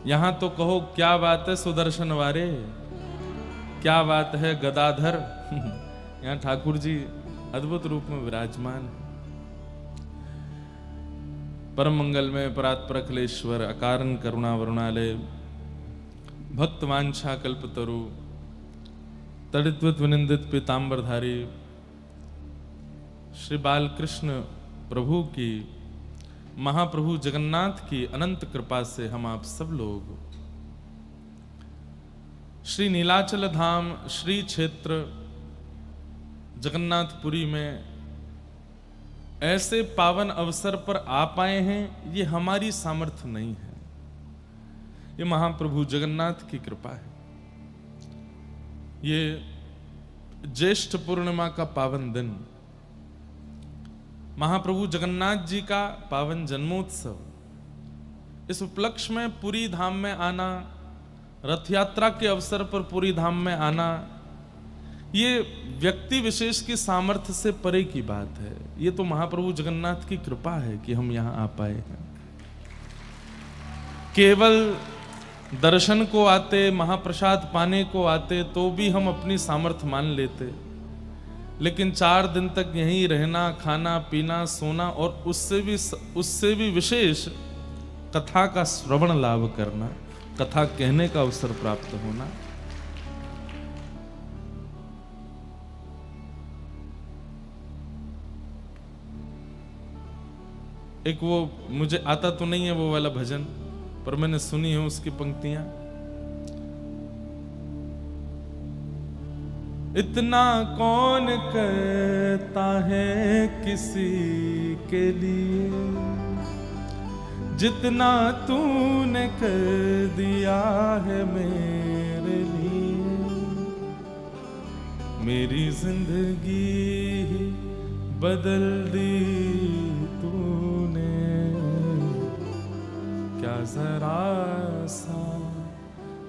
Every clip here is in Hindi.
यहां तो कहो क्या बात है सुदर्शन वारे, क्या बात है गदाधर। यहां ठाकुर जी अद्भुत रूप में विराजमान है। परम मंगल में परात्पर अखिलेश्वर, अकारण करुणा वरुणालय, भक्त वांछा कल्पतरु, तड़ित्वित विनिंदित पीतांबरधारी श्री बालकृष्ण प्रभु की, महाप्रभु जगन्नाथ की अनंत कृपा से हम आप सब लोग श्री नीलाचल धाम श्री क्षेत्र जगन्नाथपुरी में ऐसे पावन अवसर पर आ पाए हैं। ये हमारी सामर्थ्य नहीं है, ये महाप्रभु जगन्नाथ की कृपा है। ये ज्येष्ठ पूर्णिमा का पावन दिन, महाप्रभु जगन्नाथ जी का पावन जन्मोत्सव, इस उपलक्ष्य में पुरी धाम में आना, रथ यात्रा के अवसर पर पुरी धाम में आना, ये व्यक्ति विशेष की सामर्थ्य से परे की बात है। ये तो महाप्रभु जगन्नाथ की कृपा है कि हम यहां आ पाए हैं। केवल दर्शन को आते, महाप्रसाद पाने को आते तो भी हम अपनी सामर्थ्य मान लेते, लेकिन 4 दिन तक यहीं रहना, खाना पीना सोना और उससे भी विशेष कथा का श्रवण लाभ करना, कथा कहने का अवसर प्राप्त होना, एक वो मुझे आता तो नहीं है वो वाला भजन, पर मैंने सुनी है उसकी पंक्तियां। इतना कौन करता है किसी के लिए, जितना तूने कर दिया है मेरे लिए। मेरी जिंदगी बदल दी तूने, क्या जरा सा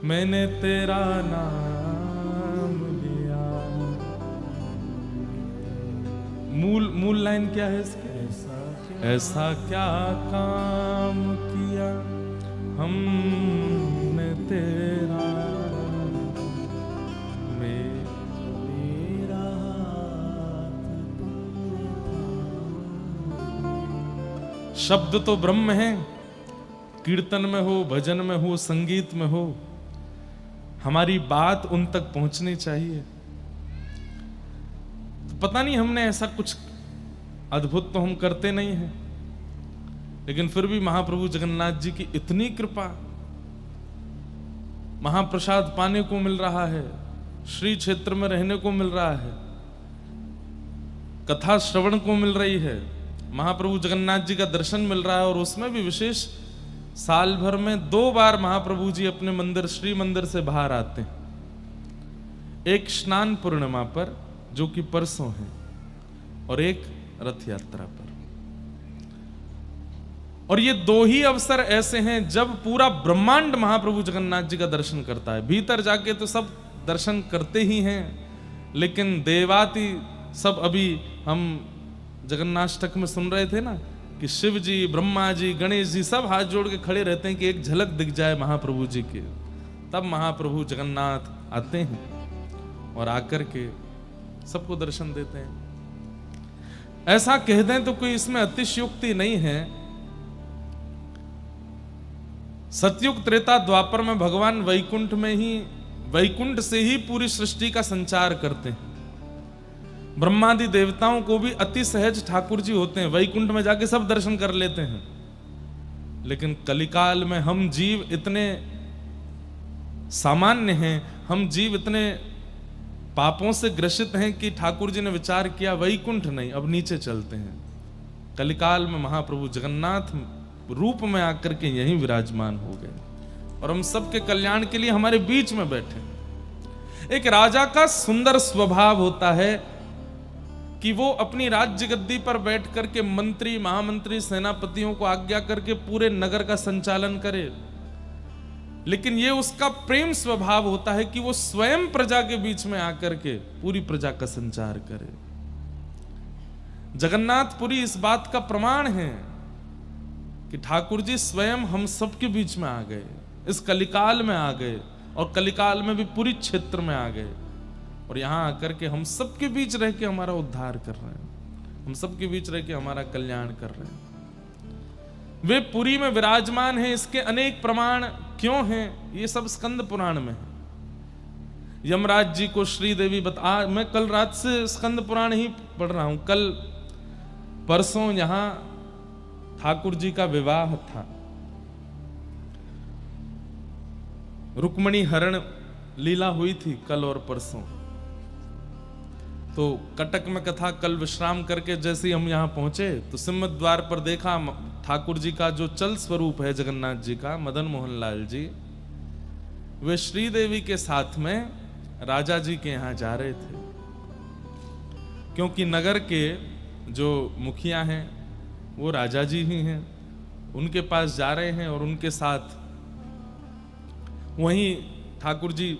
मैंने तेरा नाम। मूल लाइन क्या है इसकी? ऐसा क्या काम किया हमने तेरा, मेरा शब्द तो ब्रह्म है, कीर्तन में हो, भजन में हो, संगीत में हो, हमारी बात उन तक पहुंचनी चाहिए। पता नहीं हमने ऐसा कुछ अद्भुत तो हम करते नहीं हैं, लेकिन फिर भी महाप्रभु जगन्नाथ जी की इतनी कृपा, महाप्रसाद पाने को मिल रहा है, श्री क्षेत्र में रहने को मिल रहा है, कथा श्रवण को मिल रही है, महाप्रभु जगन्नाथ जी का दर्शन मिल रहा है, और उसमें भी विशेष साल भर में 2 बार महाप्रभु जी अपने मंदिर, श्री मंदिर से बाहर आते हैं। एक स्नान पूर्णिमा पर जो कि परसों है, और एक रथ यात्रा पर। और ये 2 ही अवसर ऐसे हैं जब पूरा ब्रह्मांड महाप्रभु जगन्नाथ जी का दर्शन करता है। भीतर जाके तो सब दर्शन करते ही हैं, लेकिन देवाति सब, अभी हम जगन्नाष्टक में सुन रहे थे ना कि शिव जी, ब्रह्मा जी, गणेश जी सब हाथ जोड़ के खड़े रहते हैं कि एक झलक दिख जाए महाप्रभु जी की। तब महाप्रभु जगन्नाथ आते हैं और आकर के सबको दर्शन देते हैं। ऐसा कह दें तो कोई इसमें अतिशयोक्ति नहीं है। सतयुग त्रेता द्वापर में भगवान वैकुंठ से ही पूरी सृष्टि का संचार करते हैं। ब्रह्मादि देवताओं को भी अति सहज ठाकुर जी होते हैं, वैकुंठ में जाके सब दर्शन कर लेते हैं। लेकिन कलिकाल में हम जीव इतने सामान्य हैं, हम जीव इतने पापों से ग्रसित हैं कि ठाकुर जी ने विचार किया वैकुंठ नहीं, अब नीचे चलते हैं। कलिकाल में महाप्रभु जगन्नाथ रूप में आकर के यहीं विराजमान हो गए और हम सबके कल्याण के लिए हमारे बीच में बैठे। एक राजा का सुंदर स्वभाव होता है कि वो अपनी राज्य गद्दी पर बैठ करके मंत्री, महामंत्री, सेनापतियों को आज्ञा करके पूरे नगर का संचालन करे, लेकिन ये उसका प्रेम स्वभाव होता है कि वो स्वयं प्रजा के बीच में आकर के पूरी प्रजा का संचार करे। जगन्नाथपुरी इस बात का प्रमाण है कि ठाकुर जी स्वयं हम सबके बीच में आ गए। इस कलिकाल में आ गए और कलिकाल में भी पुरी क्षेत्र में आ गए और यहाँ आकर के हम सबके बीच रह के हमारा उद्धार कर रहे हैं, हम सबके बीच रह के हमारा कल्याण कर रहे हैं। वे पुरी में विराजमान हैं, इसके अनेक प्रमाण क्यों हैं, ये सब स्कंद पुराण में है। यमराज जी को श्री देवी मैं कल रात से स्कंद पुराण ही पढ़ रहा हूं। कल परसों यहां ठाकुर जी का विवाह था, रुक्मणी हरण लीला हुई थी कल और परसों। तो कटक में कथा कल विश्राम करके जैसे ही हम यहां पहुंचे तो सिंह द्वार पर देखा ठाकुर जी का जो चल स्वरूप है जगन्नाथ जी का, मदन मोहन लाल जी, वे श्रीदेवी के साथ में राजा जी के यहां जा रहे थे, क्योंकि नगर के जो मुखिया हैं वो राजा जी ही हैं, उनके पास जा रहे हैं और उनके साथ वहीं ठाकुर जी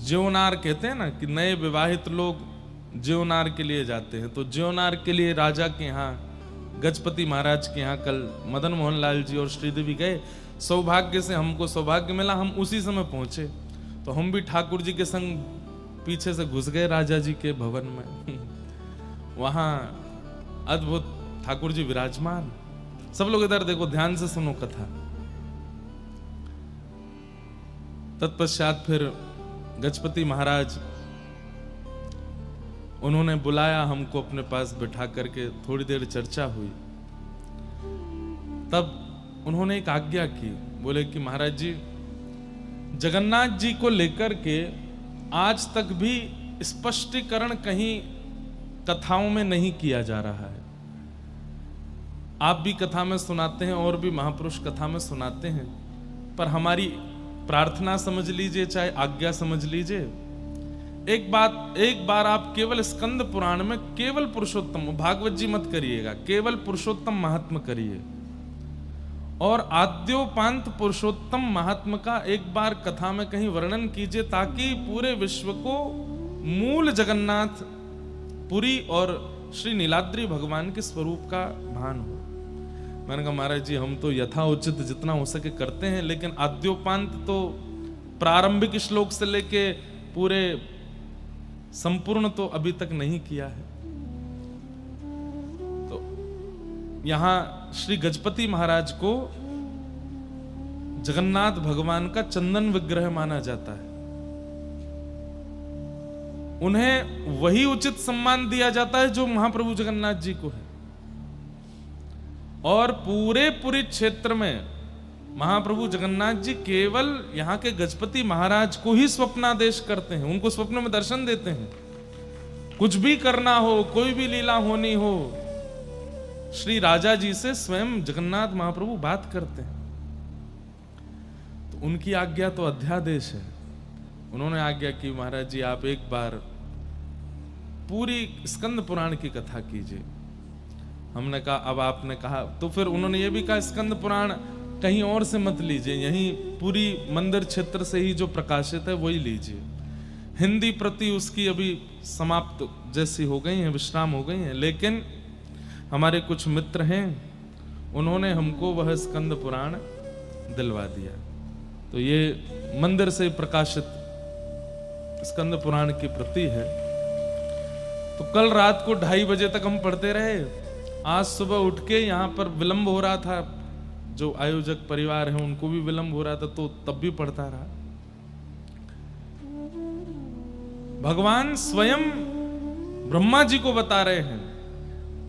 ज्योनार कहते हैं ना कि नए विवाहित लोग ज्योनार के लिए जाते हैं, तो ज्योनार के लिए राजा के यहाँ गजपति महाराज के यहाँ कल मदन मोहन लाल जी और श्रीदेवी गए। सौभाग्य से हमको सौभाग्य मिला, हम उसी समय पहुंचे, तो हम भी ठाकुर जी के संग पीछे से घुस गए राजा जी के भवन में। वहां अद्भुत ठाकुर जी विराजमान। सब लोग इधर देखो, ध्यान से सुनो कथा। तत्पश्चात फिर गजपति महाराज उन्होंने बुलाया हमको अपने पास बिठा करके, थोड़ी देर चर्चा हुई। तब उन्होंने एक आज्ञा की, बोले कि महाराज जी जगन्नाथ जी को लेकर के आज तक भी स्पष्टीकरण कहीं कथाओं में नहीं किया जा रहा है। आप भी कथा में सुनाते हैं और भी महापुरुष कथा में सुनाते हैं, पर हमारी प्रार्थना समझ लीजिए चाहे आज्ञा समझ लीजिए, एक बार आप केवल स्कंद पुराण में केवल पुरुषोत्तम, भागवत जी मत करिएगा, केवल पुरुषोत्तम महात्म करिए और आद्योपांत पुरुषोत्तम महात्म का एक बार कथा में कहीं वर्णन कीजिए, ताकि पूरे विश्व को मूल जगन्नाथ पुरी और श्री नीलाद्री भगवान के स्वरूप का भान हो। मैंने कहा महाराज जी हम तो यथाउचित जितना हो सके करते हैं, लेकिन आद्योपांत तो प्रारंभिक श्लोक से लेके पूरे संपूर्ण तो अभी तक नहीं किया है। तो यहां श्री गजपति महाराज को जगन्नाथ भगवान का चंदन विग्रह माना जाता है, उन्हें वही उचित सम्मान दिया जाता है जो महाप्रभु जगन्नाथ जी को है। और पूरे क्षेत्र में महाप्रभु जगन्नाथ जी केवल यहाँ के गजपति महाराज को ही स्वप्नादेश करते हैं, उनको स्वप्न में दर्शन देते हैं। कुछ भी करना हो, कोई भी लीला होनी हो, श्री राजा जी से स्वयं जगन्नाथ महाप्रभु बात करते हैं। तो उनकी आज्ञा तो अध्यादेश है। उन्होंने आज्ञा की महाराज जी आप एक बार पूरी स्कंद पुराण की कथा कीजिए। हमने कहा अब आपने कहा तो फिर उन्होंने ये भी कहा स्कंद पुराण कहीं और से मत लीजिए, यहीं पूरी मंदिर क्षेत्र से ही जो प्रकाशित है वही लीजिए। हिंदी प्रति उसकी अभी समाप्त जैसी हो गई है, विश्राम हो गई है, लेकिन हमारे कुछ मित्र हैं उन्होंने हमको वह स्कंद पुराण दिलवा दिया। तो ये मंदिर से प्रकाशित स्कंद पुराण की प्रति है। तो कल रात को 2:30 बजे तक हम पढ़ते रहे। आज सुबह उठ के यहाँ पर विलंब हो रहा था, जो आयोजक परिवार है उनको भी विलंब हो रहा था, तो तब भी पढ़ता रहा। भगवान स्वयं ब्रह्मा जी को बता रहे हैं,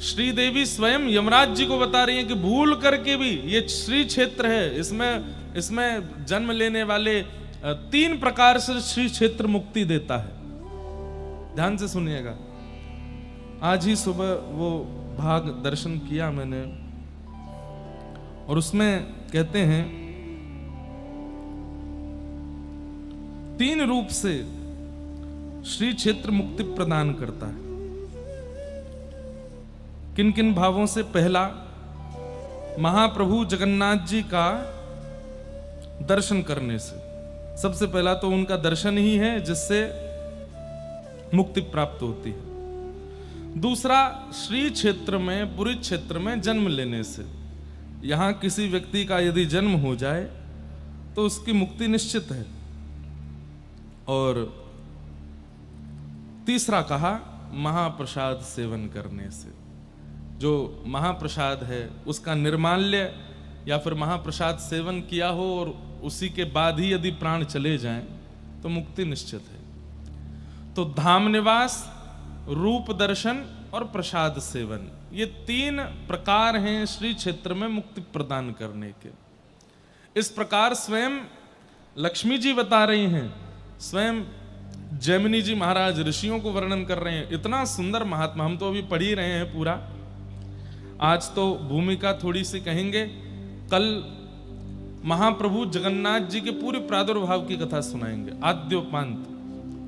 श्रीदेवी स्वयं यमराज जी को बता रही हैं कि भूल करके भी ये श्री क्षेत्र है, इसमें जन्म लेने वाले 3 प्रकार से श्री क्षेत्र मुक्ति देता है। ध्यान से सुनिएगा। आज ही सुबह वो भाग दर्शन किया मैंने, और उसमें कहते हैं 3 रूप से श्री क्षेत्र मुक्ति प्रदान करता है। किन किन भावों से? पहला, महाप्रभु जगन्नाथ जी का दर्शन करने से। सबसे पहला तो उनका दर्शन ही है जिससे मुक्ति प्राप्त होती है। दूसरा, श्री क्षेत्र में, पुरी क्षेत्र में जन्म लेने से। यहां किसी व्यक्ति का यदि जन्म हो जाए तो उसकी मुक्ति निश्चित है। और तीसरा कहा महाप्रसाद सेवन करने से, जो महाप्रसाद है उसका निर्माल्य या फिर महाप्रसाद सेवन किया हो और उसी के बाद ही यदि प्राण चले जाएं तो मुक्ति निश्चित है। तो धाम निवास, रूप दर्शन और प्रसाद सेवन, ये 3 प्रकार हैं श्री क्षेत्र में मुक्ति प्रदान करने के। इस प्रकार स्वयं लक्ष्मी जी बता रही हैं, स्वयं जैमिनी जी महाराज ऋषियों को वर्णन कर रहे हैं। इतना सुंदर महात्मा, हम तो अभी पढ़ ही रहे हैं पूरा। आज तो भूमिका थोड़ी सी कहेंगे, कल महाप्रभु जगन्नाथ जी के पूरे प्रादुर्भाव की कथा सुनाएंगे, आद्योपांत,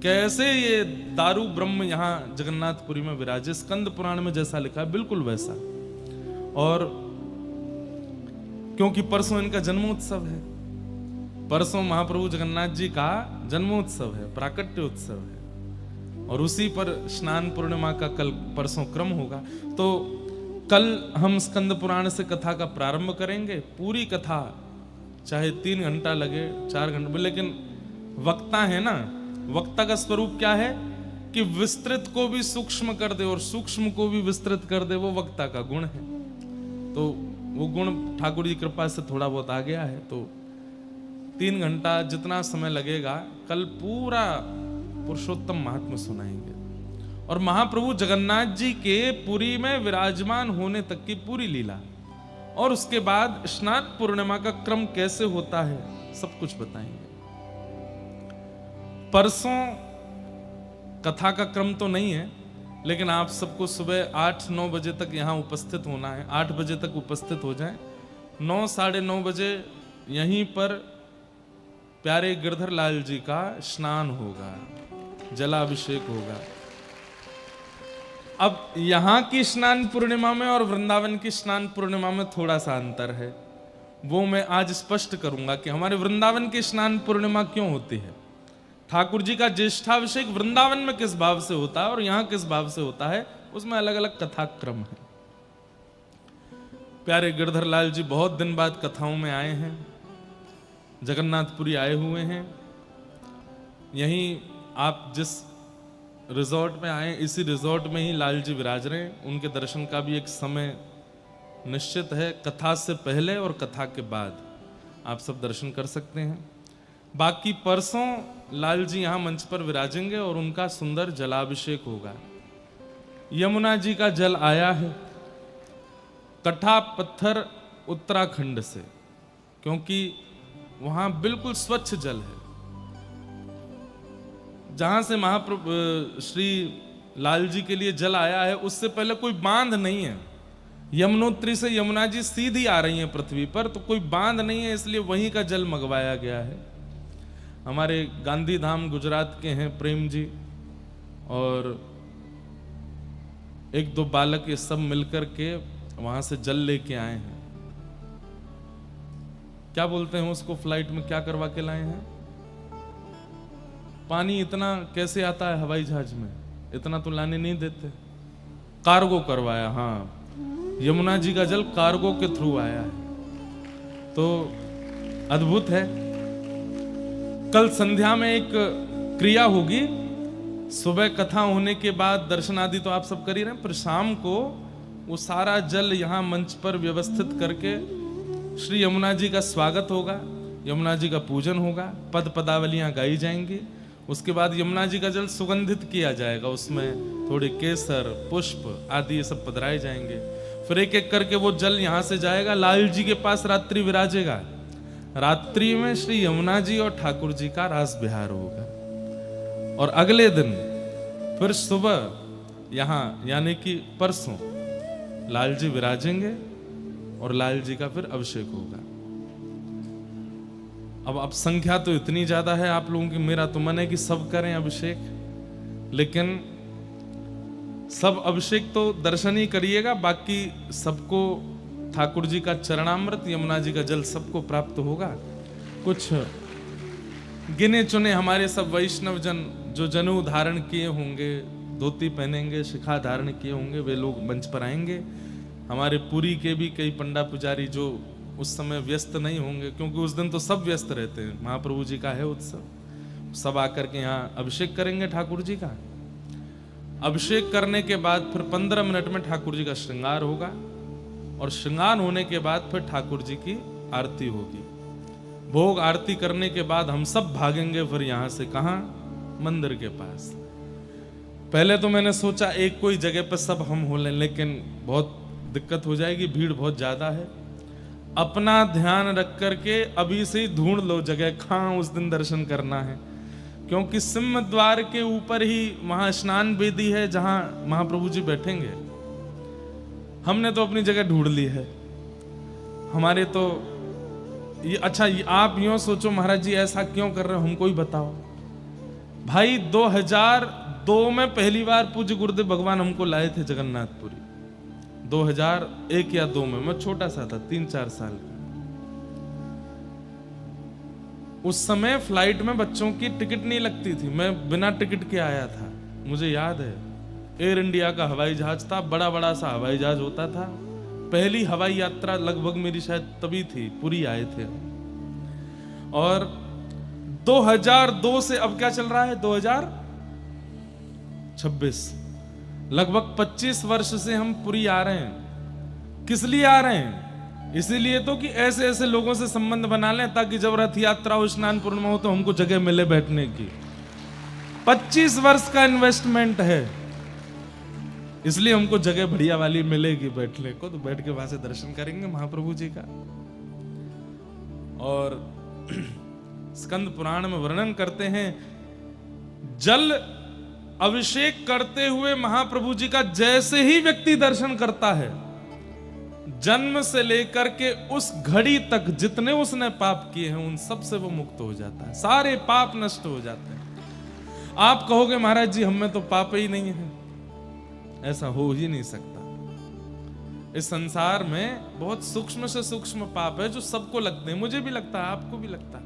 कैसे ये दारू ब्रह्म यहाँ जगन्नाथपुरी में विराजे। स्कंद पुराण में जैसा लिखा है बिल्कुल वैसा। और क्योंकि परसों इनका जन्मोत्सव है, परसों महाप्रभु जगन्नाथ जी का जन्मोत्सव है, प्राकट्य उत्सव है, और उसी पर स्नान पूर्णिमा का कल परसों क्रम होगा। तो कल हम स्कंद पुराण से कथा का प्रारंभ करेंगे। पूरी कथा चाहे 3 घंटा लगे, 4 घंटे, लेकिन वक्ता है ना, वक्ता का स्वरूप क्या है कि विस्तृत को भी सूक्ष्म कर दे और सूक्ष्म को भी विस्तृत कर दे, वो वक्ता का गुण है। तो वो गुण ठाकुर जी कृपा से थोड़ा बहुत आ गया है। तो 3 घंटा जितना समय लगेगा, कल पूरा पुरुषोत्तम महात्म्य सुनाएंगे और महाप्रभु जगन्नाथ जी के पुरी में विराजमान होने तक की पूरी लीला, और उसके बाद स्नान पूर्णिमा का क्रम कैसे होता है सब कुछ बताएंगे। परसों कथा का क्रम तो नहीं है, लेकिन आप सबको सुबह 8-9 बजे तक यहाँ उपस्थित होना है। 8 बजे तक उपस्थित हो जाएं। 9, साढ़े 9 बजे यहीं पर प्यारे गिरधर लाल जी का स्नान होगा, जलाभिषेक होगा। अब यहाँ की स्नान पूर्णिमा में और वृंदावन की स्नान पूर्णिमा में थोड़ा सा अंतर है, वो मैं आज स्पष्ट करूंगा कि हमारे वृंदावन की स्नान पूर्णिमा क्यों होती है। ठाकुर जी का ज्येष्ठाभिषेक वृंदावन में किस भाव से होता है और यहाँ किस भाव से होता है, उसमें अलग अलग कथा क्रम है। प्यारे गिरधर लाल जी बहुत दिन बाद कथाओं में आए हैं, जगन्नाथपुरी आए हुए हैं। यहीं आप जिस रिजॉर्ट में आए, इसी रिजॉर्ट में ही लाल जी विराज रहे हैं। उनके दर्शन का भी एक समय निश्चित है, कथा से पहले और कथा के बाद आप सब दर्शन कर सकते हैं। बाकी परसों लाल जी यहाँ मंच पर विराजेंगे और उनका सुंदर जलाभिषेक होगा। यमुना जी का जल आया है कठा पत्थर उत्तराखंड से, क्योंकि वहां बिल्कुल स्वच्छ जल है। जहां से महाप्रभु श्री लाल जी के लिए जल आया है, उससे पहले कोई बांध नहीं है। यमुनोत्री से यमुना जी सीधी आ रही हैं पृथ्वी पर, तो कोई बांध नहीं है, इसलिए वहीं का जल मंगवाया गया है। हमारे गांधी धाम गुजरात के हैं प्रेम जी, और 1-2 बालक ये सब मिलकर के वहां से जल लेके आए हैं। क्या बोलते हैं उसको, फ्लाइट में क्या करवा के लाए हैं? पानी इतना कैसे आता है हवाई जहाज में, इतना तो लाने नहीं देते, कार्गो करवाया। हाँ, यमुना जी का जल कार्गो के थ्रू आया है, तो अद्भुत है। कल संध्या में एक क्रिया होगी, सुबह कथा होने के बाद दर्शन आदि तो आप सब कर ही रहे हैं, पर शाम को वो सारा जल यहाँ मंच पर व्यवस्थित करके श्री यमुना जी का स्वागत होगा, यमुना जी का पूजन होगा, पद पदावलियां गाई जाएंगी। उसके बाद यमुना जी का जल सुगंधित किया जाएगा, उसमें थोड़े केसर पुष्प आदि ये सब पधराए जाएंगे। फिर एक एक करके वो जल यहाँ से जाएगा, लाल जी के पास रात्रि विराजेगा। रात्रि में श्री यमुना जी और ठाकुर जी का रास विहार होगा, और अगले दिन फिर सुबह यहाँ यानी कि परसों लाल जी विराजेंगे और लाल जी का फिर अभिषेक होगा। अब संख्या तो इतनी ज्यादा है आप लोगों की, मेरा तो मन है कि सब करें अभिषेक, लेकिन सब अभिषेक तो दर्शन ही करिएगा, बाकी सबको ठाकुर जी का चरणामृत यमुना जी का जल सबको प्राप्त होगा। कुछ गिने चुने हमारे सब वैष्णव जन जो जनेऊ धारण किए होंगे, धोती पहनेंगे, शिखा धारण किए होंगे, वे लोग मंच पर आएंगे। हमारे पुरी के भी कई पंडा पुजारी जो उस समय व्यस्त नहीं होंगे, क्योंकि उस दिन तो सब व्यस्त रहते हैं, महाप्रभु जी का है उत्सव। सब आकर के यहाँ अभिषेक करेंगे ठाकुर जी का। अभिषेक करने के बाद फिर 15 मिनट में ठाकुर जी का श्रृंगार होगा, और श्रृंगार होने के बाद फिर ठाकुर जी की आरती होगी। भोग आरती करने के बाद हम सब भागेंगे फिर यहाँ से, कहाँ? मंदिर के पास। पहले तो मैंने सोचा एक कोई जगह पर सब हम हो लें, लेकिन बहुत दिक्कत हो जाएगी, भीड़ बहुत ज्यादा है। अपना ध्यान रख करके अभी से ही ढूंढ लो जगह कहाँ उस दिन दर्शन करना है, क्योंकि सिंह द्वार के ऊपर ही वहां स्नान वेदी है जहां महाप्रभु जी बैठेंगे। हमने तो अपनी जगह ढूंढ ली है। हमारे तो ये अच्छा, आप यूं सोचो महाराज जी ऐसा क्यों कर रहे हो, हमको ही बताओ भाई। 2002 में पहली बार पूज्य गुरुदेव भगवान हमको लाए थे जगन्नाथपुरी, 2001 या 2 में। मैं छोटा सा था, 3-4 साल का। उस समय फ्लाइट में बच्चों की टिकट नहीं लगती थी, मैं बिना टिकट के आया था। मुझे याद है एयर इंडिया का हवाई जहाज था, बड़ा बड़ा सा हवाई जहाज होता था। पहली हवाई यात्रा लगभग मेरी शायद तभी थी, पूरी आए थे। और 2002 से अब क्या चल रहा है, 2026, लगभग 25 वर्ष से हम पुरी आ रहे हैं। किस लिए आ रहे हैं? इसीलिए तो कि ऐसे ऐसे लोगों से संबंध बना लें, ताकि जब रथ यात्रा हो, स्नान पूर्णिमा हो, तो हमको जगह मिले बैठने की। 25 वर्ष का इन्वेस्टमेंट है, इसलिए हमको जगह बढ़िया वाली मिलेगी बैठने को, तो बैठ के वहां से दर्शन करेंगे महाप्रभु जी का। और स्कंद पुराण में वर्णन करते हैं, जल अभिषेक करते हुए महाप्रभु जी का जैसे ही व्यक्ति दर्शन करता है, जन्म से लेकर के उस घड़ी तक जितने उसने पाप किए हैं उन सब से वो मुक्त हो जाता है, सारे पाप नष्ट हो जाते हैं। आप कहोगे महाराज जी हम में तो पाप ही नहीं है, ऐसा हो ही नहीं सकता। इस संसार में बहुत सूक्ष्म से सूक्ष्म पाप है जो सबको लगते हैं, मुझे भी लगता है, आपको भी लगता है।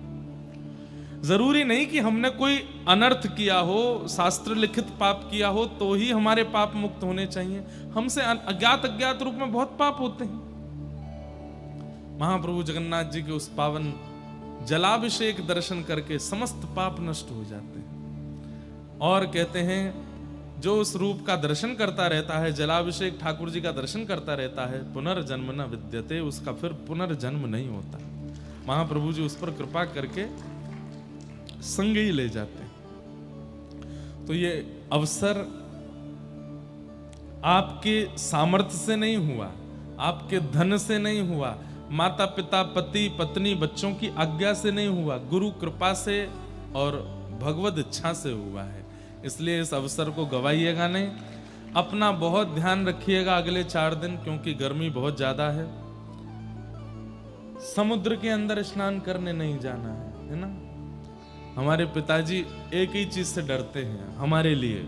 जरूरी नहीं कि हमने कोई अनर्थ किया हो, शास्त्र लिखित पाप किया हो तो ही हमारे पाप मुक्त होने चाहिए। हमसे अज्ञात अज्ञात रूप में बहुत पाप होते हैं। महाप्रभु जगन्नाथ जी के उस पावन जलाभिषेक दर्शन करके समस्त पाप नष्ट हो जाते हैं। और कहते हैं जो उस रूप का दर्शन करता रहता है, जलाभिषेक ठाकुर जी का दर्शन करता रहता है, पुनर्जन्म न विद्यते, उसका फिर पुनर्जन्म नहीं होता। महाप्रभु जी उस पर कृपा करके संग ही ले जाते हैं। तो ये अवसर आपके सामर्थ्य से नहीं हुआ, आपके धन से नहीं हुआ, माता पिता पति पत्नी बच्चों की आज्ञा से नहीं हुआ, गुरु कृपा से और भगवत इच्छा से हुआ है। इसलिए इस अवसर को गवाइएगा नहीं। अपना बहुत ध्यान रखिएगा अगले 4 दिन, क्योंकि गर्मी बहुत ज्यादा है। समुद्र के अंदर स्नान करने नहीं जाना है ना। हमारे पिताजी एक ही चीज से डरते हैं हमारे लिए,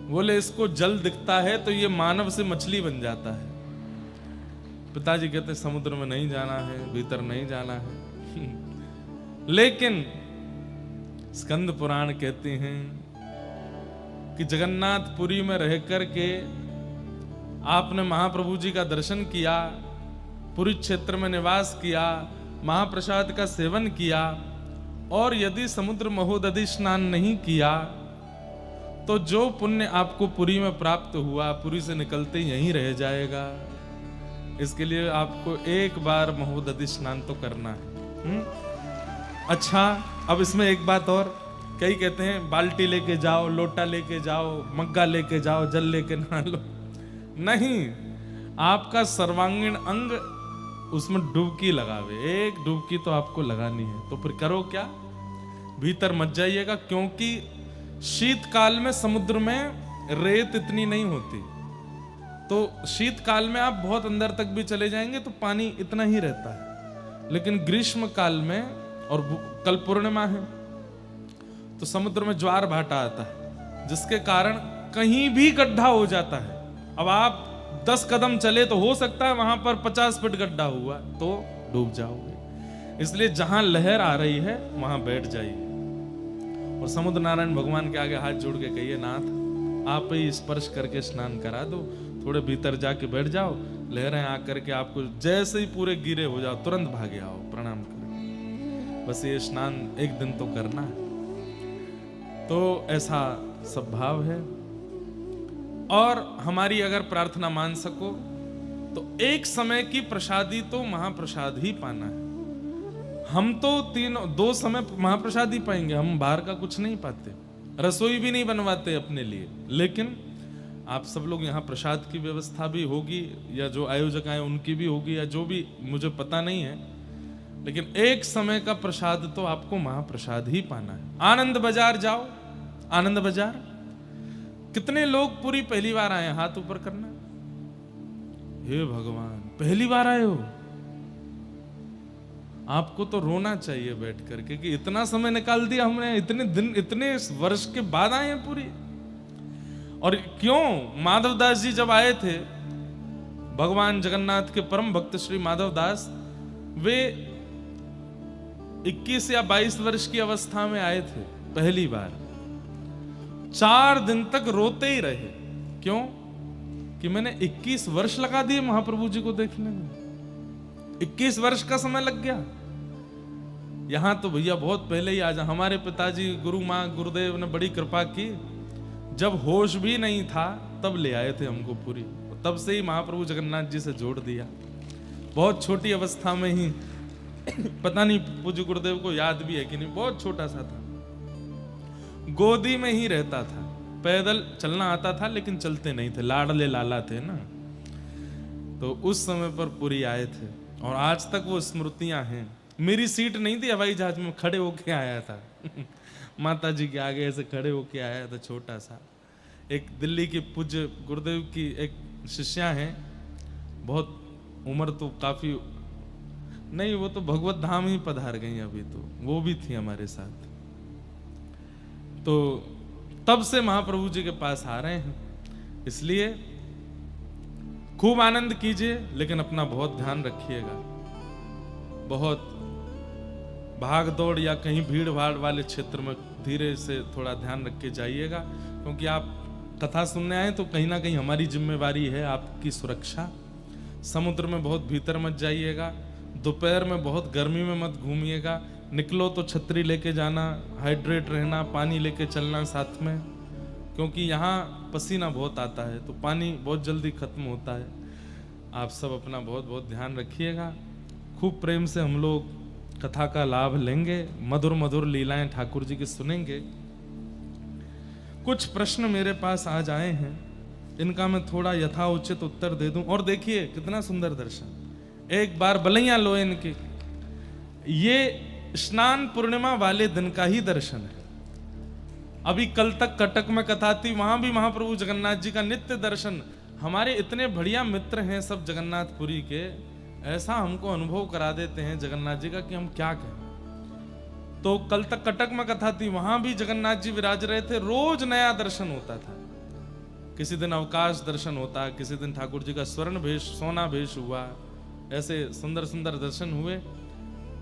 बोले इसको जल दिखता है तो ये मानव से मछली बन जाता है। पिताजी कहते समुद्र में नहीं जाना है, भीतर नहीं जाना है। लेकिन स्कंद पुराण कहते हैं कि जगन्नाथपुरी में रह करके आपने महाप्रभु जी का दर्शन किया, पुरी क्षेत्र में निवास किया, महाप्रसाद का सेवन किया, और यदि समुद्र महोदधि स्नान नहीं किया तो जो पुण्य आपको पुरी में प्राप्त हुआ पुरी से निकलते यहीं रह जाएगा। इसके लिए आपको एक बार महोदधि स्नान तो करना है। अच्छा, अब इसमें एक बात और, कई कहते हैं बाल्टी लेके जाओ, लोटा लेके जाओ, मग्गा लेके जाओ, जल लेके नहा लो। नहीं, आपका सर्वांगीण अंग उसमें डुबकी लगावे, एक डुबकी तो आपको लगानी है। तो फिर करो क्या, भीतर मत जाइएगा, क्योंकि शीतकाल में समुद्र में रेत इतनी नहीं होती, तो शीतकाल में आप बहुत अंदर तक भी चले जाएंगे तो पानी इतना ही रहता है। लेकिन ग्रीष्म काल में, और कल पूर्णिमा है, तो समुद्र में ज्वार भाटा आता है, जिसके कारण कहीं भी गड्ढा हो जाता है। अब आप 10 कदम चले तो हो सकता है वहां पर 50 फीट गड्ढा हुआ तो डूब जाओगे। इसलिए जहां लहर आ रही है वहां बैठ जाइए और समुद्र नारायण भगवान के आगे हाथ जोड़ के कहिए, नाथ आप ही स्पर्श करके स्नान करा दो, थोड़े भीतर जाके बैठ जाओ, लहरें आकर के आपको जैसे ही पूरे गिरे हो जाओ तुरंत भागे आओ प्रणाम करके। बस ये स्नान एक दिन तो करना है। तो ऐसा सब भाव है। और हमारी अगर प्रार्थना मान सको तो एक समय की प्रसादी तो महाप्रसाद ही पाना है। हम तो 2 समय महाप्रसाद ही पाएंगे, हम बाहर का कुछ नहीं पाते, रसोई भी नहीं बनवाते अपने लिए। लेकिन आप सब लोग यहाँ प्रसाद की व्यवस्था भी होगी, या जो आयोजक आए उनकी भी होगी, या जो भी, मुझे पता नहीं है, लेकिन एक समय का प्रसाद तो आपको महाप्रसाद ही पाना है। आनंद बाजार जाओ, आनंद बाजार कितने लोग पूरी पहली बार आए, हाथ ऊपर करना। हे भगवान, पहली बार आए हो, आपको तो रोना चाहिए बैठ करके कि इतना समय निकाल दिया हमने, इतने दिन, इतने वर्ष के बाद आए हैं पूरी। और क्यों, माधवदास जी जब आए थे, भगवान जगन्नाथ के परम भक्त श्री माधवदास, वे 21 या 22 वर्ष की अवस्था में आए थे पहली बार। 4 दिन तक रोते ही रहे। क्यों? कि मैंने 21 वर्ष लगा दिए महाप्रभु जी को देखने में, 21 वर्ष का समय लग गया। यहां तो भैया बहुत पहले ही आ जा। हमारे पिताजी, गुरु माँ, गुरुदेव ने बड़ी कृपा की, जब होश भी नहीं था तब ले आए थे हमको पूरी। तब से ही महाप्रभु जगन्नाथ जी से जोड़ दिया। बहुत छोटी अवस्था में ही, पता नहीं पूज्य गुरुदेव को याद भी है कि नहीं, बहुत छोटा सा था, गोदी में ही रहता था, पैदल चलना आता था लेकिन चलते नहीं थे, लाडले लाला थे ना। तो उस समय पर पूरी आए थे और आज तक वो स्मृतियां हैं। मेरी सीट नहीं थी हवाई जहाज में, खड़े होके आया था माता जी के आगे ऐसे खड़े होके आया था, छोटा सा। एक दिल्ली की पूज्य गुरुदेव की एक शिष्या हैं, बहुत उम्र तो काफी नहीं, वो तो भगवत धाम ही पधार गई अभी, तो वो भी थी हमारे साथ। तो तब से महाप्रभु जी के पास आ रहे हैं, इसलिए खूब आनंद कीजिए, लेकिन अपना बहुत ध्यान रखिएगा। बहुत भाग दौड़ या कहीं भीड़ भाड़ वाले क्षेत्र में धीरे से थोड़ा ध्यान रख के जाइएगा, क्योंकि आप कथा सुनने आए तो कहीं ना कहीं हमारी जिम्मेवारी है आपकी सुरक्षा। समुद्र में बहुत भीतर मत जाइएगा, दोपहर में बहुत गर्मी में मत घूमिएगा, निकलो तो छतरी लेके जाना, हाइड्रेट रहना, पानी लेके चलना साथ में, क्योंकि यहाँ पसीना बहुत आता है तो पानी बहुत जल्दी खत्म होता है। आप सब अपना बहुत बहुत ध्यान रखिएगा। खूब प्रेम से हम लोग कथा का लाभ लेंगे, मधुर मधुर लीलाएं ठाकुर जी की सुनेंगे। कुछ प्रश्न मेरे पास आज आए हैं, इनका मैं थोड़ा यथाउचित उत्तर दे दूं। और देखिए कितना सुंदर दर्शन, एक बार बलैया लो इनके। ये स्नान पूर्णिमा वाले दिन का ही दर्शन है। अभी कल तक कटक में कथा थी, वहां भी महाप्रभु जगन्नाथ जी का नित्य दर्शन। हमारे इतने बढ़िया मित्र हैं सब जगन्नाथपुरी के, ऐसा हमको अनुभव करा देते हैं जगन्नाथ जी का कि हम क्या कहें। तो कल तक कटक में कथा थी, वहां भी जगन्नाथ जी विराज रहे थे, रोज नया दर्शन होता था। किसी दिन अवकाश दर्शन होता, किसी दिन ठाकुर जी का स्वर्ण भेष, सोना भेष हुआ, ऐसे सुंदर सुंदर दर्शन हुए।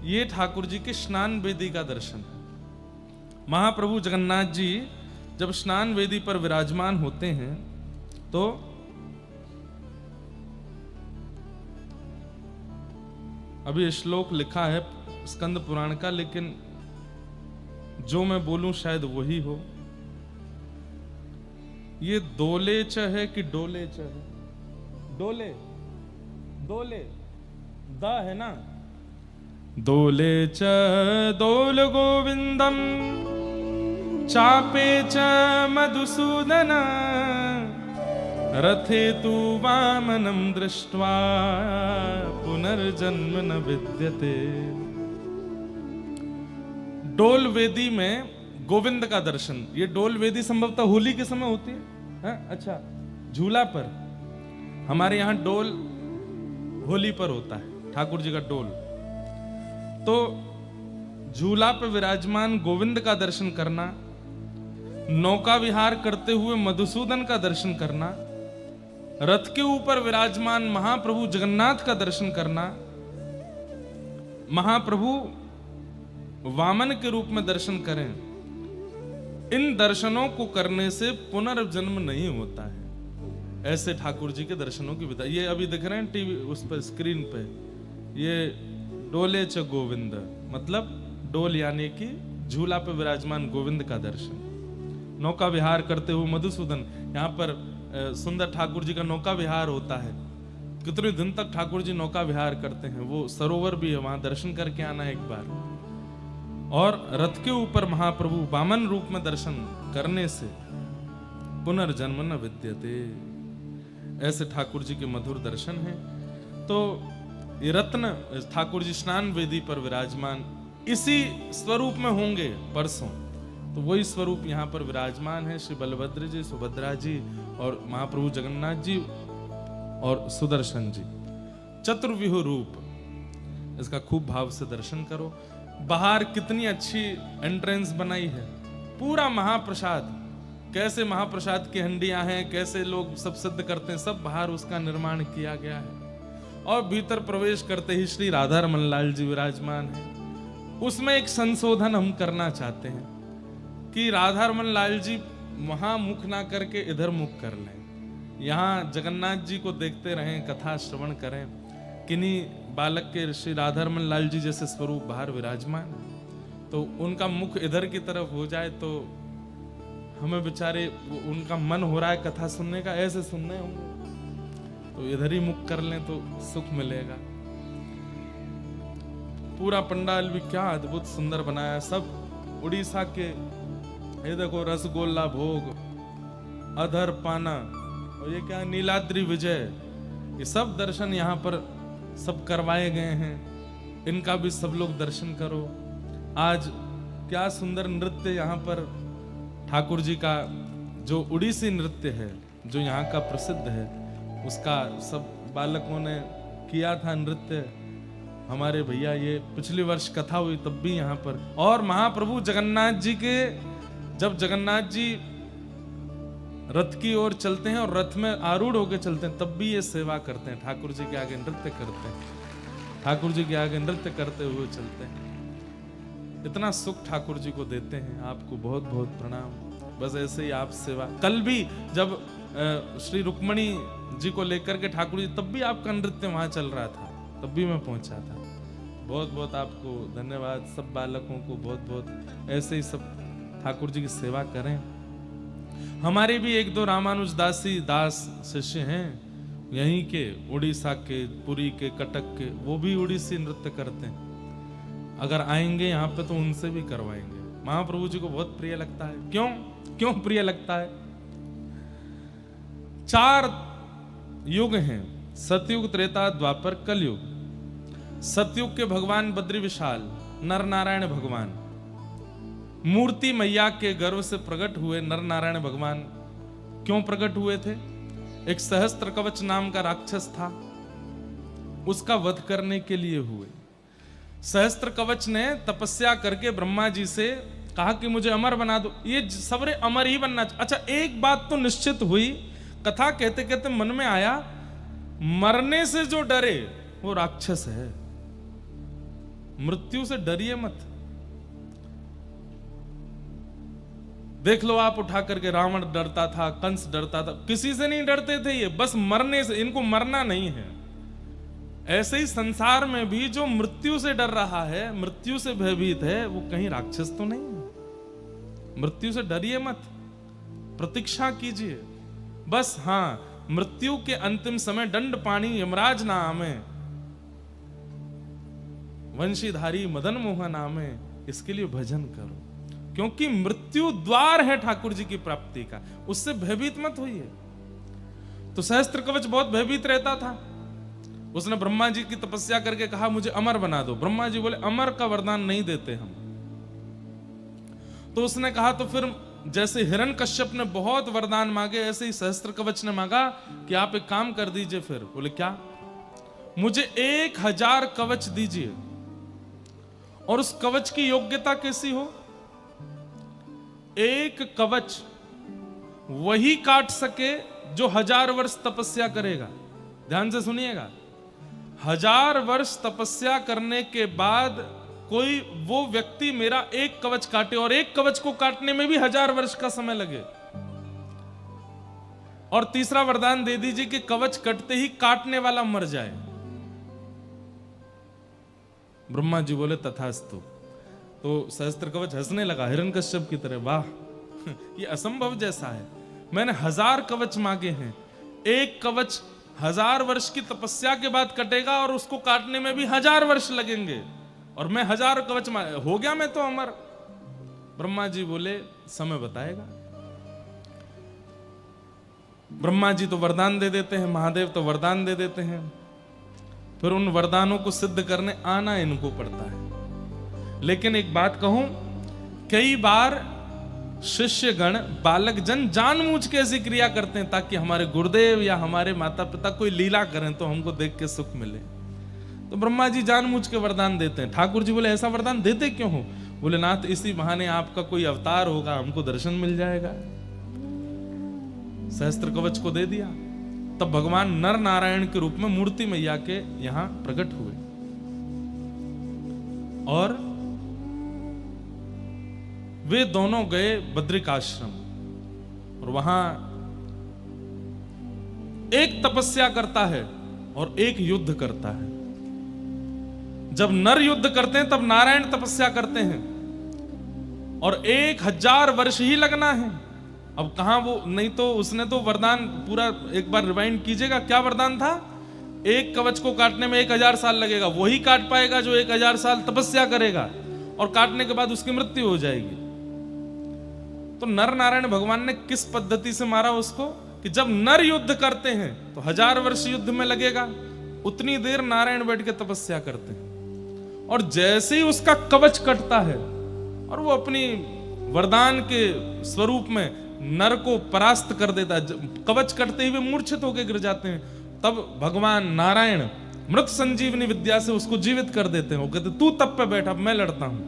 ये ठाकुर जी के स्नान वेदी का दर्शन है। महाप्रभु जगन्नाथ जी जब स्नान वेदी पर विराजमान होते हैं तो अभी श्लोक लिखा है स्कंद पुराण का, लेकिन जो मैं बोलूं शायद वही हो। ये दोले च है कि डोले च है? डोले, दोले, द है ना। दोले च दोल गोविंदम चापे च मधुसूदन रथे तु वामनं दृष्ट्वा पुनर्जन्म न विद्यते। डोल वेदी में गोविंद का दर्शन। ये डोल वेदी संभवतः होली के समय होती है? अच्छा, झूला पर। हमारे यहाँ डोल होली पर होता है, ठाकुर जी का डोल। तो झूला पर विराजमान गोविंद का दर्शन करना, नौका विहार करते हुए मधुसूदन का दर्शन करना, रथ के ऊपर विराजमान महाप्रभु जगन्नाथ का दर्शन करना, महाप्रभु वामन के रूप में दर्शन करें, इन दर्शनों को करने से पुनर्जन्म नहीं होता है। ऐसे ठाकुर जी के दर्शनों की विधा। ये अभी दिख रहे हैं टीवी उस पर स्क्रीन पे, ये डोले च गोविंद, मतलब डोल यानी कि झूला पे विराजमान गोविंद का दर्शन। नौका विहार करते हुए मधुसूदन, यहाँ पर सुंदर ठाकुर जी का नौका विहार होता है। कितने दिन तक ठाकुर जी नौका विहार करते हैं, वो सरोवर भी है, वहां दर्शन करके आना एक बार। और रथ के ऊपर महाप्रभु वामन रूप में दर्शन करने से पुनर्जन्म न विद्यते, ऐसे ठाकुर जी के मधुर दर्शन हैं। तो ये रत्न ठाकुर जी स्नान वेदी पर विराजमान इसी स्वरूप में होंगे परसों, तो वही स्वरूप यहाँ पर विराजमान है। श्री बलभद्र जी, सुभद्रा जी और महाप्रभु जगन्नाथ जी और सुदर्शन जी, चतुर्व्यूह रूप, इसका खूब भाव से दर्शन करो। बाहर कितनी अच्छी एंट्रेंस बनाई है, पूरा महाप्रसाद, कैसे महाप्रसाद की हंडियां हैं, कैसे लोग सब सिद्ध करते हैं, सब बाहर उसका निर्माण किया गया है। और भीतर प्रवेश करते ही श्री राधा रमन लाल जी विराजमान है। उसमें एक संशोधन हम करना चाहते हैं कि राधा रमन लाल जी वहां मुख ना करके इधर मुख कर लें, यहाँ जगन्नाथ जी को देखते रहें, कथा श्रवण करें। किन्हीं बालक के श्री राधा रमन लाल जी जैसे स्वरूप बाहर विराजमान है, तो उनका मुख इधर की तरफ हो जाए तो हमें बेचारे उनका मन हो रहा है कथा सुनने का, ऐसे सुनने होंगे तो इधर ही मुख कर लें तो सुख मिलेगा। पूरा पंडाल भी क्या अद्भुत सुंदर बनाया, सब उड़ीसा के, ये देखो रसगोल्ला भोग, अधर पाना, और ये क्या नीलाद्री विजय, ये सब दर्शन यहाँ पर सब करवाए गए हैं। इनका भी सब लोग दर्शन करो। आज क्या सुंदर नृत्य यहाँ पर ठाकुर जी का, जो उड़ीसी नृत्य है, जो यहाँ का प्रसिद्ध है, उसका सब बालकों ने किया था नृत्य। हमारे भैया, ये पिछले वर्ष कथा हुई तब भी यहाँ पर, और महाप्रभु जगन्नाथ जी के, जब जगन्नाथ जी रथ की ओर चलते हैं और रथ में आरूढ़ होकर चलते हैं, तब भी ये सेवा करते हैं, ठाकुर जी के आगे नृत्य करते हैं, ठाकुर जी के आगे नृत्य करते हुए चलते हैं। इतना सुख ठाकुर जी को देते हैं। आपको बहुत बहुत प्रणाम। बस ऐसे ही आप सेवा, कल भी जब श्री रुक्मणी जी को लेकर के ठाकुर जी, तब भी आपका नृत्य वहां चल रहा था, तब भी मैं पहुंचा था। बहुत बहुत आपको धन्यवाद, सब बालकों को बहुत बहुत। ऐसे ही सब ठाकुर जी की सेवा करें। हमारे भी एक दो रामानुजदासी दास शिष्य हैं यहीं के, उड़ीसा के, पुरी के, कटक के, वो भी उड़ीसी नृत्य करते हैं। अगर आएंगे यहाँ पे तो उनसे भी करवाएंगे। महाप्रभु जी को बहुत प्रिय लगता है। क्यों क्यों प्रिय लगता है? 4 युग हैं, सतयुग, त्रेता, द्वापर, कलयुग। सतयुग के भगवान बद्री विशाल नर नारायण भगवान, मूर्ति मैया के गर्भ से प्रकट हुए नर नारायण भगवान। क्यों प्रकट हुए थे? एक सहस्त्र कवच नाम का राक्षस था, उसका वध करने के लिए हुए। सहस्त्र कवच ने तपस्या करके ब्रह्मा जी से कहा कि मुझे अमर बना दो। ये सबरे अमर ही बनना। अच्छा, एक बात तो निश्चित हुई, कथा कहते कहते मन में आया, मरने से जो डरे वो राक्षस है, मृत्यु से डरिए मत। देख लो आप उठा करके, रावण डरता था, कंस डरता था, किसी से नहीं डरते थे ये, बस मरने से, इनको मरना नहीं है। ऐसे ही संसार में भी जो मृत्यु से डर रहा है, मृत्यु से भयभीत है, वो कहीं राक्षस तो नहीं है। मृत्यु से डरिए मत, प्रतीक्षा कीजिए बस। हाँ, मृत्यु के अंतिम समय दंड पानी यमराज ना आमे, वंशीधारी मदन मोहन आमे, इसके लिए भजन करो, क्योंकि मृत्यु द्वार है ठाकुर जी की प्राप्ति का, उससे भयभीत मत होइए। तो सहस्त्र कवच बहुत भयभीत रहता था। उसने ब्रह्मा जी की तपस्या करके कहा मुझे अमर बना दो। ब्रह्मा जी बोले अमर का वरदान नहीं देते हम। तो उसने कहा तो फिर जैसे हिरण्यकश्यप ने बहुत वरदान मांगे, ऐसे ही सहस्त्र कवच ने मांगा कि आप एक काम कर दीजिए। फिर बोले क्या? मुझे 1000 कवच दीजिए, और उस कवच की योग्यता कैसी हो? एक कवच वही काट सके जो 1000 वर्ष तपस्या करेगा। ध्यान से सुनिएगा, 1000 वर्ष तपस्या करने के बाद कोई वो व्यक्ति मेरा एक कवच काटे, और एक कवच को काटने में भी 1000 वर्ष का समय लगे, और तीसरा वरदान दे दीजिए कि कवच कटते ही काटने वाला मर जाए। ब्रह्मा जी बोले तथास्तु। तो सहस्त्र कवच हंसने लगा हिरण्यकश्यप की तरह, वाह ये असंभव जैसा है। मैंने 1000 कवच मांगे हैं, एक कवच 1000 वर्ष की तपस्या के बाद कटेगा और उसको काटने में भी 1000 वर्ष लगेंगे, और मैं 1000 कवच हो गया मैं तो अमर। ब्रह्मा जी बोले समय बताएगा। ब्रह्मा जी तो वरदान दे देते हैं, महादेव तो वरदान दे देते हैं, फिर उन वरदानों को सिद्ध करने आना इनको पड़ता है। लेकिन एक बात कहूं, कई बार शिष्यगण बालक जन जानबूझ के ऐसी क्रिया करते हैं ताकि हमारे गुरुदेव या हमारे माता पिता कोई लीला करें तो हमको देख के सुख मिले। तो ब्रह्मा जी जानबूझ के वरदान देते हैं। ठाकुर जी बोले ऐसा वरदान देते क्यों हो? बोले नाथ इसी बहाने आपका कोई अवतार होगा, हमको दर्शन मिल जाएगा। सहस्त्र कवच को दे दिया। तब भगवान नर नारायण के रूप में मूर्ति मैया के यहां प्रकट हुए और वे दोनों गए बद्रिक आश्रम, और वहां एक तपस्या करता है और एक युद्ध करता है। जब नर युद्ध करते हैं तब नारायण तपस्या करते हैं, और 1000 वर्ष ही लगना है। अब कहां वो, नहीं तो उसने तो वरदान पूरा एक बार रिवाइंड कीजिएगा, क्या वरदान था? एक कवच को काटने में 1000 साल लगेगा, वही काट पाएगा जो 1000 साल तपस्या करेगा, और काटने के बाद उसकी मृत्यु हो जाएगी। तो नर नारायण भगवान ने किस पद्धति से मारा उसको कि जब नर युद्ध करते हैं तो 1000 वर्ष युद्ध में लगेगा, उतनी देर नारायण बैठ के तपस्या करते हैं, और जैसे ही उसका कवच कटता है और वो अपनी वरदान के स्वरूप में नर को परास्त कर देता है, कवच कटते ही वे मूर्छित होकर गिर जाते हैं, तब भगवान नारायण मृत संजीवनी विद्या से उसको जीवित कर देते हैं। वो कहते तू तप पे बैठ, अब मैं लड़ता हूं।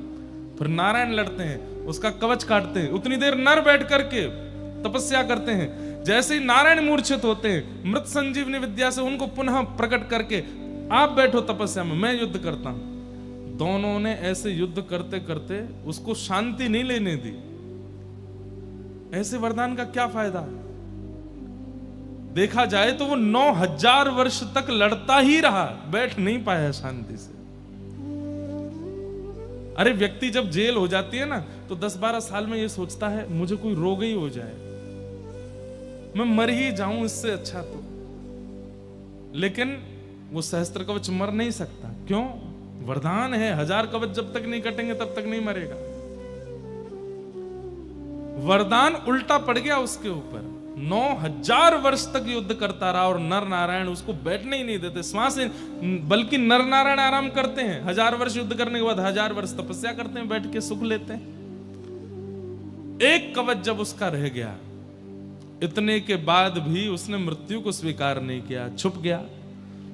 फिर नारायण लड़ते हैं, उसका कवच काटते हैं, उतनी देर नर बैठ करके तपस्या करते हैं। जैसे ही नारायण मूर्छित होते हैं, मृत संजीवनी विद्या से उनको पुनः प्रकट करके आप बैठो तपस्या में, मैं युद्ध करता हूं। दोनों ने ऐसे युद्ध करते करते उसको शांति नहीं लेने दी। ऐसे वरदान का क्या फायदा? देखा जाए तो वो 9000 वर्ष तक लड़ता ही रहा, बैठ नहीं पाया शांति से। अरे व्यक्ति जब जेल हो जाती है ना तो 10-12 साल में ये सोचता है मुझे कोई रोग ही हो जाए, मैं मर ही जाऊं इससे अच्छा तो। लेकिन वो सहस्त्र कवच मर नहीं सकता। क्यों? वरदान है, 1000 कवच जब तक नहीं कटेंगे तब तक नहीं मरेगा। वरदान उल्टा पड़ गया उसके ऊपर, 9000 वर्ष तक युद्ध करता रहा और नर नारायण उसको बैठने ही नहीं देते, श्वास, बल्कि नर नारायण आराम करते हैं। 1000 वर्ष युद्ध करने के बाद 1000 वर्ष तपस्या करते हैं, बैठ के सुख लेते हैं। एक कवच जब उसका रह गया, इतने के बाद भी उसने मृत्यु को स्वीकार नहीं किया, छुप गया।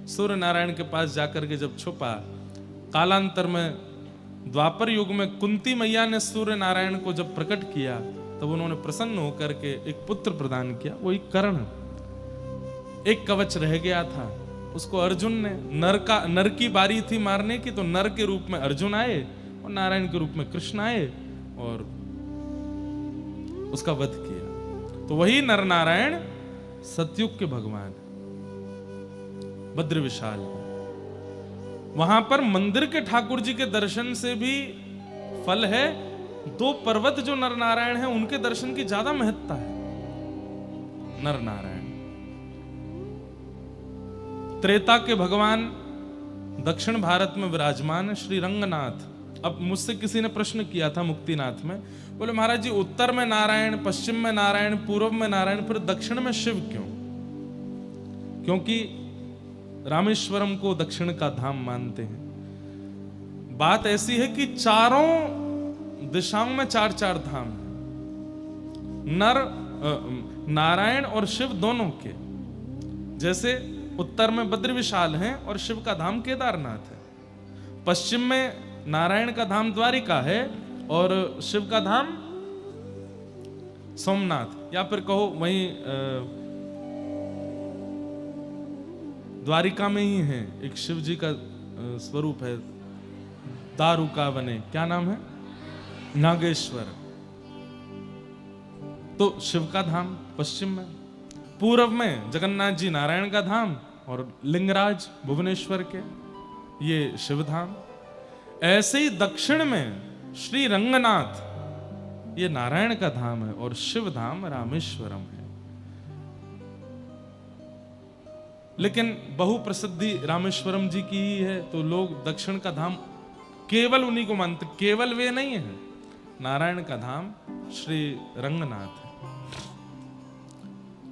सूर्य नारायण के पास जाकर के जब छुपा, कालांतर में द्वापर युग में कुंती मैया ने सूर्य नारायण को जब प्रकट किया तब उन्होंने प्रसन्न होकर के एक पुत्र प्रदान किया, वही कर्ण। एक कवच रह गया था, उसको अर्जुन ने, नर की बारी थी मारने की, तो नर के रूप में अर्जुन आए और नारायण के रूप में कृष्ण आए और उसका वध किया। तो वही नर नारायण सतयुग के भगवान बद्र विशाल। वहां पर मंदिर के ठाकुर जी के दर्शन से भी फल है। 2 पर्वत जो नर नारायण है उनके दर्शन की ज्यादा महत्ता है। नर नारायण त्रेता के भगवान दक्षिण भारत में विराजमान श्री रंगनाथ। अब मुझसे किसी ने प्रश्न किया था मुक्तिनाथ में, बोले महाराज जी उत्तर में नारायण, पश्चिम में नारायण, पूर्व में नारायण, फिर दक्षिण में शिव क्यों? क्योंकि रामेश्वरम को दक्षिण का धाम मानते हैं। बात ऐसी है कि चारों दिशाओं में 4-4 धाम हैं, नारायण और शिव दोनों के। जैसे उत्तर में बद्र विशाल है और शिव का धाम केदारनाथ है, पश्चिम में नारायण का धाम द्वारिका है और शिव का धाम सोमनाथ, या फिर कहो वहीं द्वारिका में ही है एक शिव जी का स्वरूप है, दारुका बने, क्या नाम है, नागेश्वर। तो शिव का धाम पश्चिम में, पूर्व में जगन्नाथ जी नारायण का धाम और लिंगराज भुवनेश्वर के ये शिव धाम। ऐसे ही दक्षिण में श्री रंगनाथ ये नारायण का धाम है और शिव धाम रामेश्वरम है। लेकिन बहु प्रसिद्धि रामेश्वरम जी की ही है, तो लोग दक्षिण का धाम केवल उन्हीं को मानते। केवल वे नहीं है, नारायण का धाम श्री रंगनाथ है।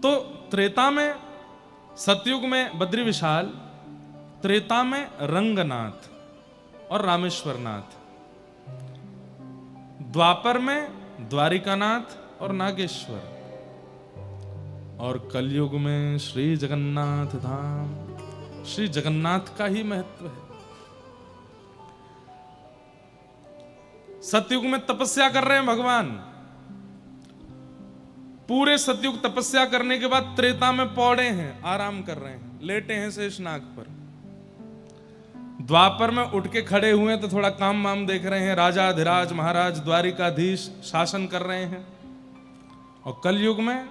तो त्रेता में, सतयुग में बद्री विशाल, त्रेता में रंगनाथ और रामेश्वरनाथ, द्वापर में द्वारिकानाथ और नागेश्वर, और कलयुग में श्री जगन्नाथ धाम। श्री जगन्नाथ का ही महत्व है। सतयुग में तपस्या कर रहे हैं भगवान, पूरे सतयुग तपस्या करने के बाद त्रेता में पौड़े हैं, आराम कर रहे हैं, लेटे हैं शेषनाग पर। द्वापर में उठ के खड़े हुए तो थोड़ा काम वाम देख रहे हैं, राजाधिराज महाराज द्वारिकाधीश शासन कर रहे हैं। और कलयुग में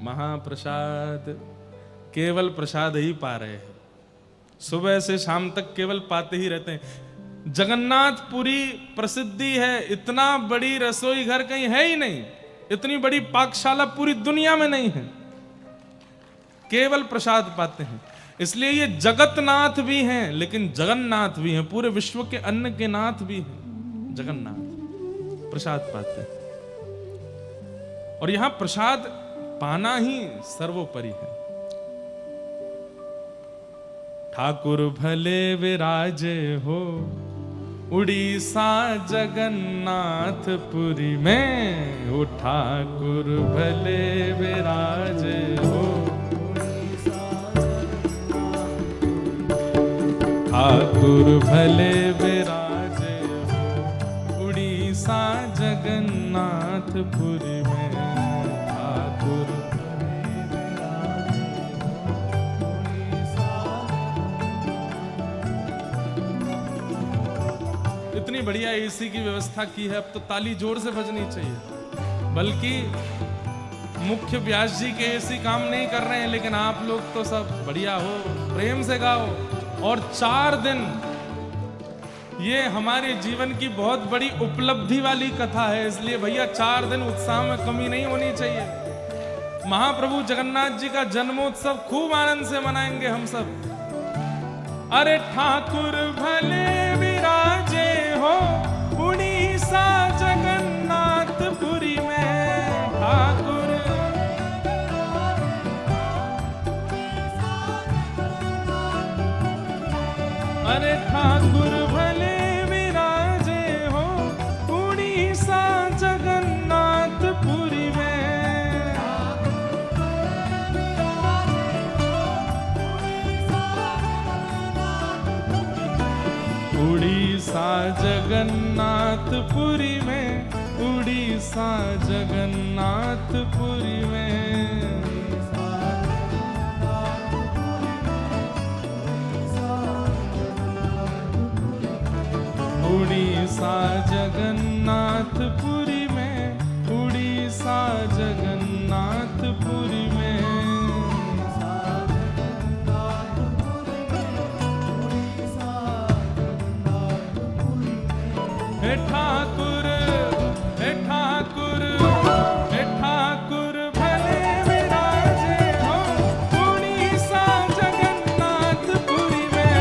महाप्रसाद, केवल प्रसाद ही पा रहे हैं, सुबह से शाम तक केवल पाते ही रहते हैं। जगन्नाथपुरी प्रसिद्धि है, इतना बड़ी रसोई घर कहीं है ही नहीं, इतनी बड़ी पाकशाला पूरी दुनिया में नहीं है, केवल प्रसाद पाते हैं। इसलिए ये जगतनाथ भी हैं, लेकिन जगन्नाथ भी हैं, पूरे विश्व के अन्न के नाथ भी हैं। जगन्नाथ प्रसाद पाते हैं, और यहां प्रसाद पाना ही सर्वोपरि है। ठाकुर भले विराजे हो उड़ीसा जगन्नाथपुरी में, ओ ठाकुर भले विराजे हो, ठाकुर भले विराजे हो उड़ीसा जगन्नाथपुरी में, ठाकुर इतनी बढ़िया एसी की व्यवस्था की है, अब तो ताली जोर से बजनी चाहिए। बल्कि मुख्य व्यास जी के एसी काम नहीं कर रहे हैं, लेकिन आप लोग तो सब बढ़िया हो, प्रेम से गाओ। और 4 दिन ये हमारे जीवन की बहुत बड़ी उपलब्धि वाली कथा है, इसलिए भैया 4 दिन उत्साह में कमी नहीं होनी चाहिए। महाप्रभु जगन्नाथ जी का जन्मोत्सव खूब आनंद से मनाएंगे हम सब। अरे ठाकुर भले विराजे हो उड़ीसा जगन्नाथपुरी में, ठाकुर अरे ठाकुर भले विराजे हो उड़ीसा जगन्नाथपुरी में, उड़ीसा जगन्नाथपुरी में, उड़ीसा जगन्नाथपुरी में। उड़ीसा जगन्नाथपुरी में, उड़ीसा जगन्नाथपुरी में, हे ठाकुर, हे ठाकुर, हे ठाकुर भले विराजे हो उड़ीसा जगन्नाथपुरी में,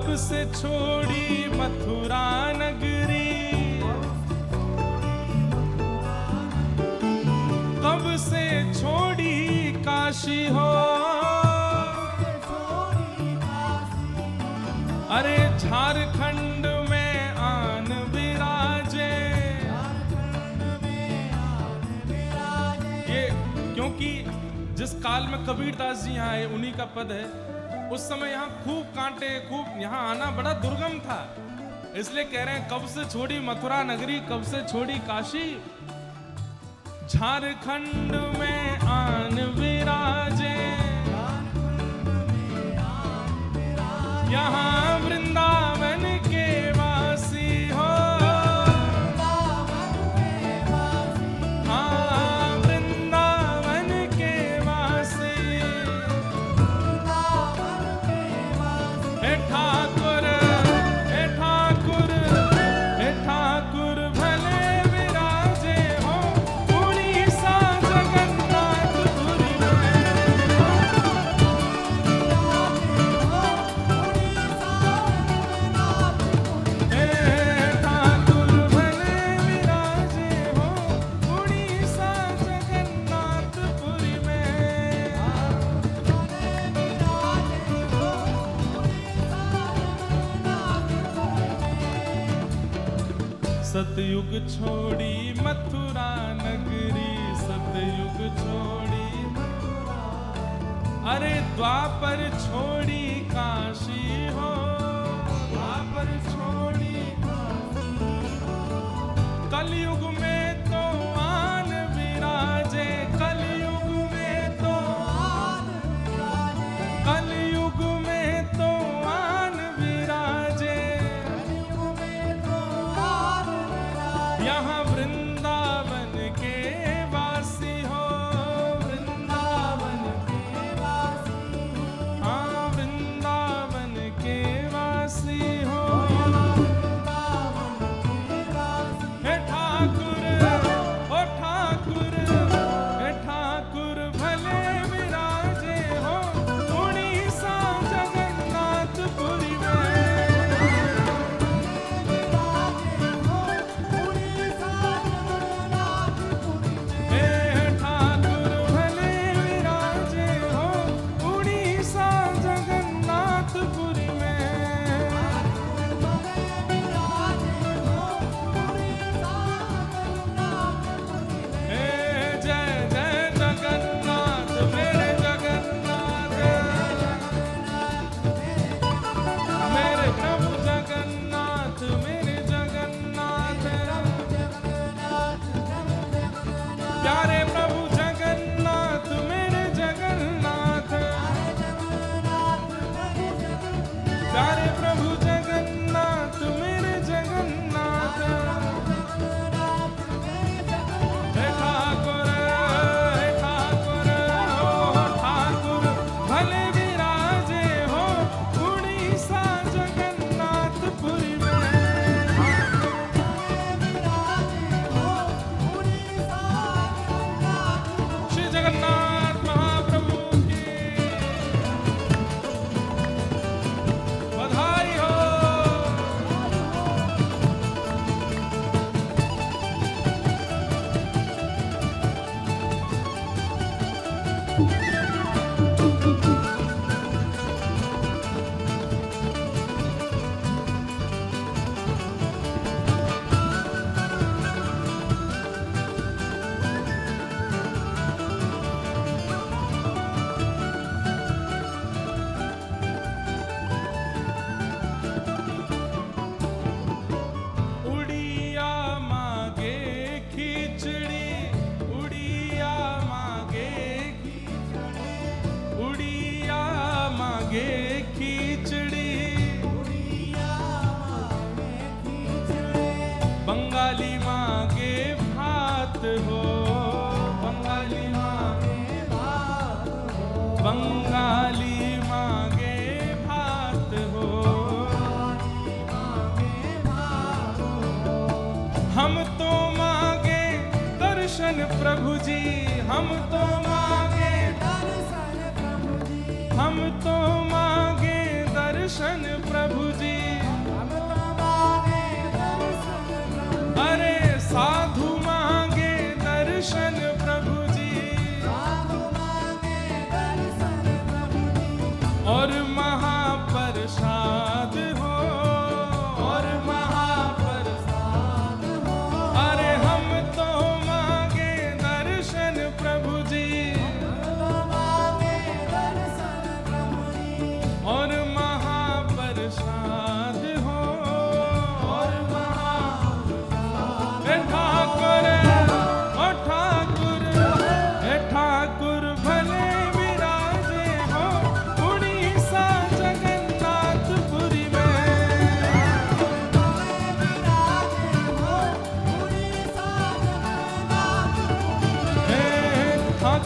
कब से छोड़ी मथुरा नगरी, कब से छोड़ी काशी हो, अरे झारखंड में आन विराजे। ये क्योंकि जिस काल में कबीरदास जी यहाँ आए उन्हीं का पद है। उस समय यहाँ खूब कांटे, खूब यहाँ आना बड़ा दुर्गम था, इसलिए कह रहे हैं कब से छोड़ी मथुरा नगरी, कब से छोड़ी काशी, झारखंड में आन विराजे। यहाँ वृंदावन के वासी हो, हाँ वृंदावन के वासी। हे ठाकुर, हे ठाकुर, हे ठाकुर भले विराजे हो उड़ीसा जगन्नाथपुरी में। सतयुग छोड़ी मथुरा नगरी, सतयुग छोड़ी मथुरा, अरे द्वापर छोड़ी काशी हो, द्वापर छोड़ी काशी। कलयुग में तो आन विराजे, कलयुग में तो आन विराजे, कलयुग में तो आन विराजे। यहाँ वृंदावन के वासी हो, वृंदावन के वासी, हाँ वृंदावन के वासी हो। हे ठाकुर, ओ ठाकुर, हे ठाकुर भले विराजे हो उड़ीसा जगन्नाथपुरी में। बंगाली मांगे भात हो, बंगाली मांगे भात हो, बंगाली मांगे भात हो, हम तो मांगे दर्शन प्रभु जी, हम तो मांगे दर्शन प्रभु जी, हम तो मांगे दर्शन प्रभु जी।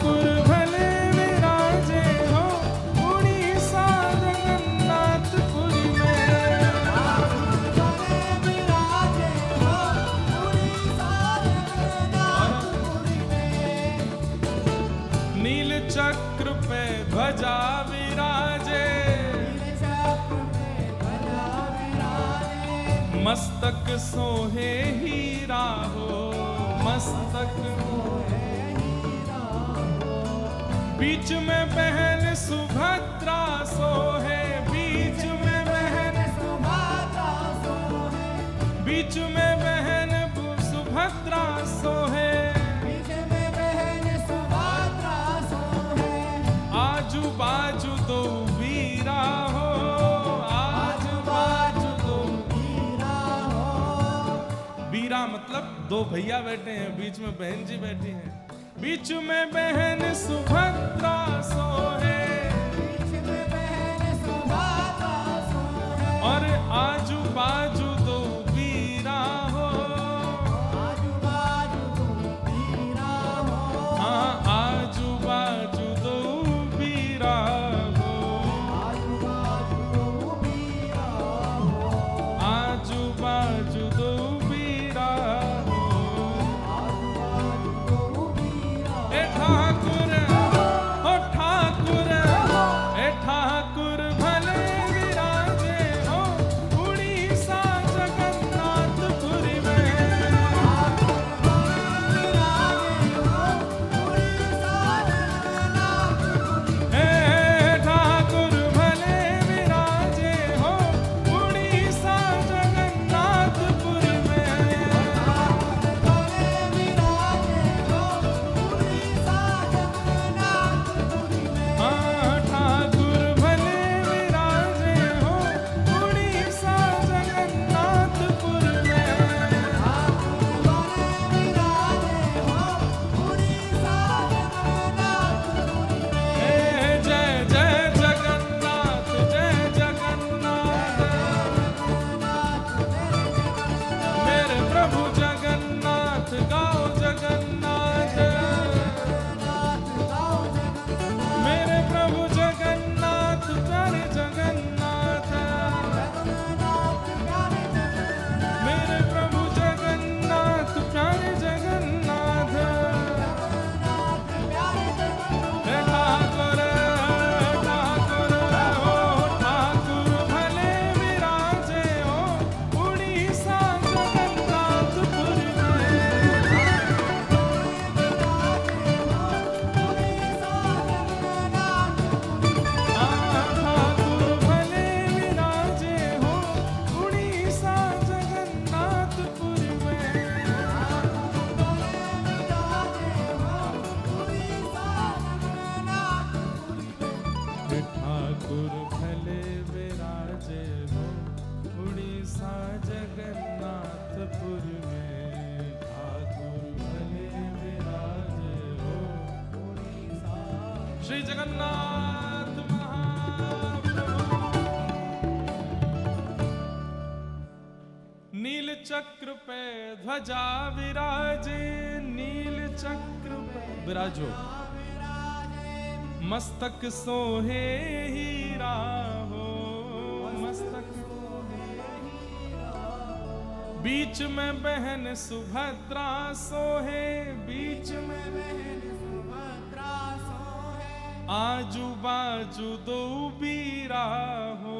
ठाकुर भले विराजे हो उड़ीसा जगन्नाथपुरी में। नील चक्र पे ध्वजा विराजे, मस्तक सोहे हीरा हो, मस्तक बीच में बहन सुभद्रा सोहे, बीच में बहन सुभद्रा सोहे, बीच में बहन सुभद्रा सोहे, बीच में बहन सुभद्रा सोहे। आजू बाजू दो वीरा हो, आजू बाजू दो वीरा हो। वीरा मतलब दो भैया बैठे हैं, बीच में बहन जी बैठी हैं। बीच में बहन सुभद्रा सोहे, बीच में बहन सुभद्रा सोहे। और आजू बाजू दो वीरा हो, आजू बाजू दो वीरा हो। हाँ आजू बाजू दो वीरा हो, आजू बाजू दो वीरा हो, आजू बाजू दो वीरा हो। ठाकुर हो ठाकुर, ए ठाकुर भले विराजे हो उड़ीसा जगन्नाथपुरी में। हे ठाकुर भले विराजे हो उड़ीसा जगन्नाथपुरी में। श्री जगन्नाथ महाप्रभु। नील चक्र पे ध्वजा विराजे, नील चक्र पे विराजो, मस्तक सोहे हीरा हो, मस्तक बीच में बहन सुभद्रा सोहे, बीच में बहन सुभद्रा सोहे। आजू बाजू दो वीरा हो,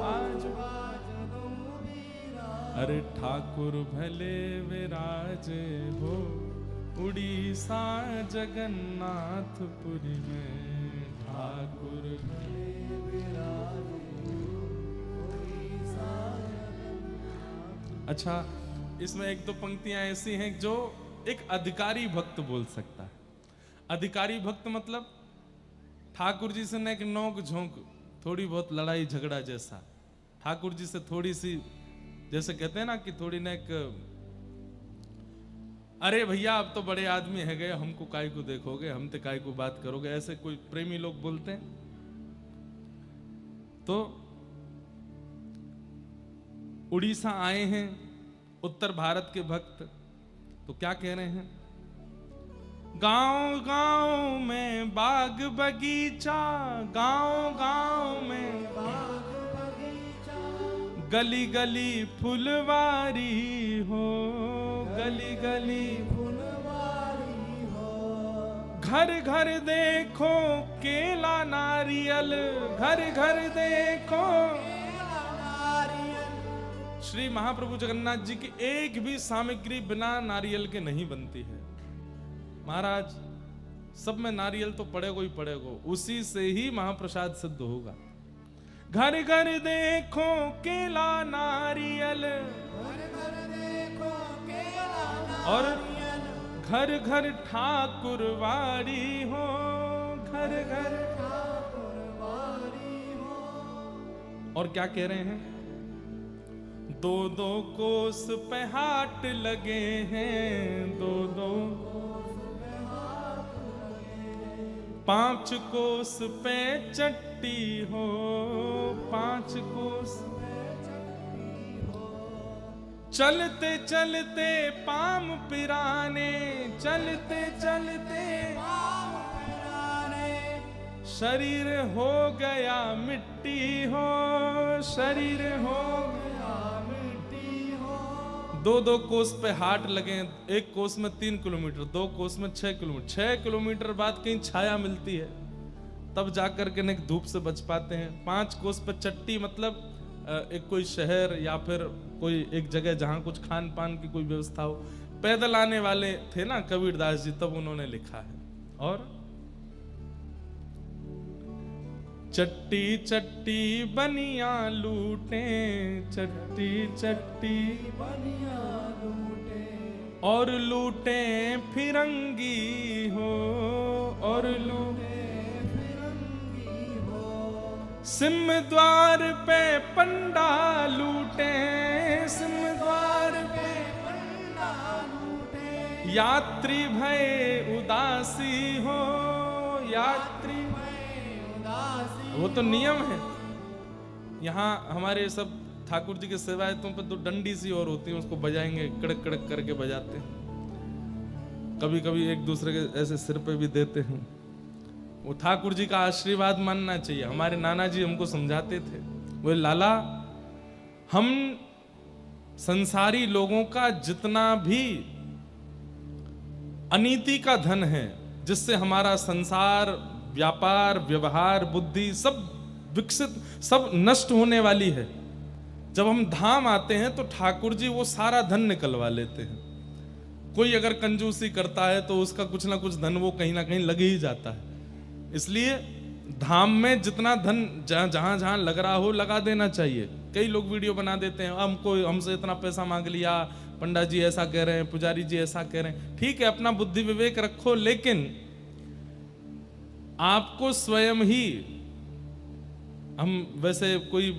आजू बाजू दो वीरा। अरे ठाकुर भले विराजे हो उड़ीसा जगन्नाथपुरी में। ठाकुर भले विराजे उड़ीसा। अच्छा, इसमें एक दो पंक्तियां ऐसी हैं जो एक अधिकारी भक्त बोल सकता है। अधिकारी भक्त मतलब ठाकुर जी से न एक नोक झोंक, थोड़ी बहुत लड़ाई झगड़ा जैसा, ठाकुर जी से थोड़ी सी, जैसे कहते हैं ना कि थोड़ी न एक, अरे भैया अब तो बड़े आदमी है गए, हमको काय को देखोगे, हम तो काय को बात करोगे, ऐसे कोई प्रेमी लोग बोलते हैं। तो उड़ीसा आए हैं उत्तर भारत के भक्त, तो क्या कह रहे हैं? गांव गांव में बाग बगीचा, गांव गांव में बाग बगीचा, गली गली फुलवारी हो, गली गली फुलवारी हो। घर घर देखो केला नारियल, घर घर देखो केला नारियल। श्री महाप्रभु जगन्नाथ जी की एक भी सामग्री बिना नारियल के नहीं बनती है महाराज। सब में नारियल तो पड़ेगा ही पड़ेगा, उसी से ही महाप्रसाद सिद्ध होगा। घर घर देखो केला नारियल, घर घर देखो केला नारियल, और घर घर ठाकुर वारी हो, घर घर ठाकुर वारी हो। और क्या कह रहे हैं? दो दो कोस पे हाट लगे हैं, दो दो 5 कोस पे चट्टी हो, 5 कोस पे चट्टी हो। चलते चलते पाम पिराने, चलते चलते पाम पिराने, शरीर हो गया मिट्टी हो, शरीर हो गया मिट्टी हो। 2-2 कोस पे हाट लगे, एक कोस में 3 किलोमीटर, 2 कोस में 6 किलोमीटर। 6 किलोमीटर बाद कहीं छाया मिलती है, तब जाकर के न धूप से बच पाते हैं। 5 कोस पे चट्टी मतलब एक कोई शहर या फिर कोई एक जगह जहां कुछ खान पान की कोई व्यवस्था हो। पैदल आने वाले थे ना कबीरदास जी, तब उन्होंने लिखा है। और चट्टी चट्टी बनिया लूटे, चट्टी चट्टी बनिया लूटे, और लूटे फिरंगी हो, और लूटे फिरंगी हो। सिंह द्वार पे पंडा लूटे, सिंह द्वार पे पंडा लूटे, यात्री भय उदासी हो, यात्री वो तो नियम है। यहाँ हमारे सब ठाकुर जी के सेवायतों पे तो डंडी सी और होती है, उसको बजाएंगे, कड़क कड़क करके बजाते हैं। कभी कभी एक दूसरे के ऐसे सिर पे भी देते हैं। वो ठाकुर जी का आशीर्वाद मानना चाहिए। हमारे नाना जी हमको समझाते थे, वो लाला हम संसारी लोगों का जितना भी अनीति का धन है, जिससे हमारा संसार, व्यापार, व्यवहार, बुद्धि सब विकसित, सब नष्ट होने वाली है। जब हम धाम आते हैं तो ठाकुर जी वो सारा धन निकलवा लेते हैं। कोई अगर कंजूसी करता है तो उसका कुछ ना कुछ धन वो कहीं ना कहीं लग ही जाता है। इसलिए धाम में जितना धन जहां जहां लग रहा हो लगा देना चाहिए। कई लोग वीडियो बना देते हैं, हमसे इतना पैसा मांग लिया, पंडा जी ऐसा कह रहे हैं, पुजारी जी ऐसा कह रहे हैं। ठीक है, अपना बुद्धि विवेक रखो, लेकिन आपको स्वयं ही, हम वैसे कोई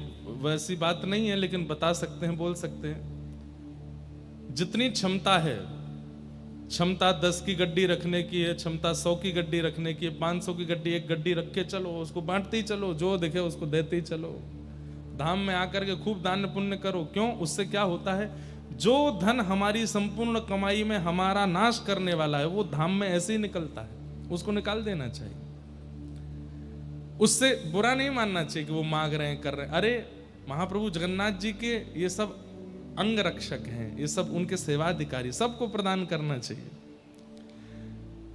वैसी बात नहीं है लेकिन बता सकते हैं, बोल सकते हैं। जितनी क्षमता है, क्षमता 10 की गड्डी रखने की है, क्षमता 100 की गड्डी रखने की है, 500 की गड्डी, एक गड्डी रख के चलो, उसको बांटते ही चलो, जो दिखे उसको देते ही चलो। धाम में आकर के खूब दान पुण्य करो। क्यों? उससे क्या होता है, जो धन हमारी संपूर्ण कमाई में हमारा नाश करने वाला है वो धाम में ऐसे ही निकलता है, उसको निकाल देना चाहिए। उससे बुरा नहीं मानना चाहिए कि वो मांग रहे हैं, कर रहे हैं। अरे महाप्रभु जगन्नाथ जी के ये सब अंग रक्षक हैं, ये सब उनके सेवाधिकारी, सबको प्रदान करना चाहिए।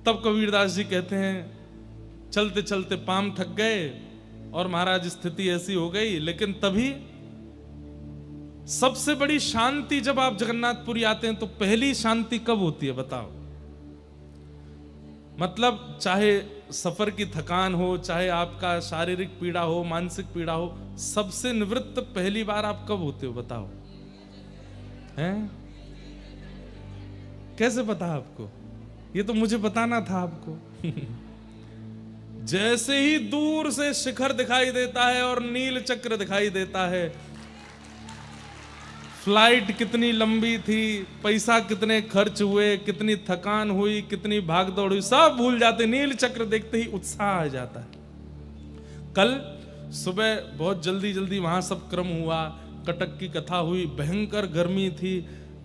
तब कबीरदास जी कहते हैं, चलते चलते पाम थक गए और महाराज स्थिति ऐसी हो गई। लेकिन तभी सबसे बड़ी शांति, जब आप जगन्नाथपुरी आते हैं तो पहली शांति कब होती है बताओ? मतलब चाहे सफर की थकान हो, चाहे आपका शारीरिक पीड़ा हो, मानसिक पीड़ा हो, सबसे निवृत्त पहली बार आप कब होते हो बताओ? हैं? कैसे पता आपको? ये तो मुझे बताना था आपको। जैसे ही दूर से शिखर दिखाई देता है और नील चक्र दिखाई देता है, फ्लाइट कितनी लंबी थी, पैसा कितने खर्च हुए, कितनी थकान हुई, कितनी भागदौड़ हुई, सब भूल जाते। नील चक्र देखते ही उत्साह आ जाता है। कल सुबह बहुत जल्दी जल्दी वहां सब क्रम हुआ, कटक की कथा हुई, भयंकर गर्मी थी,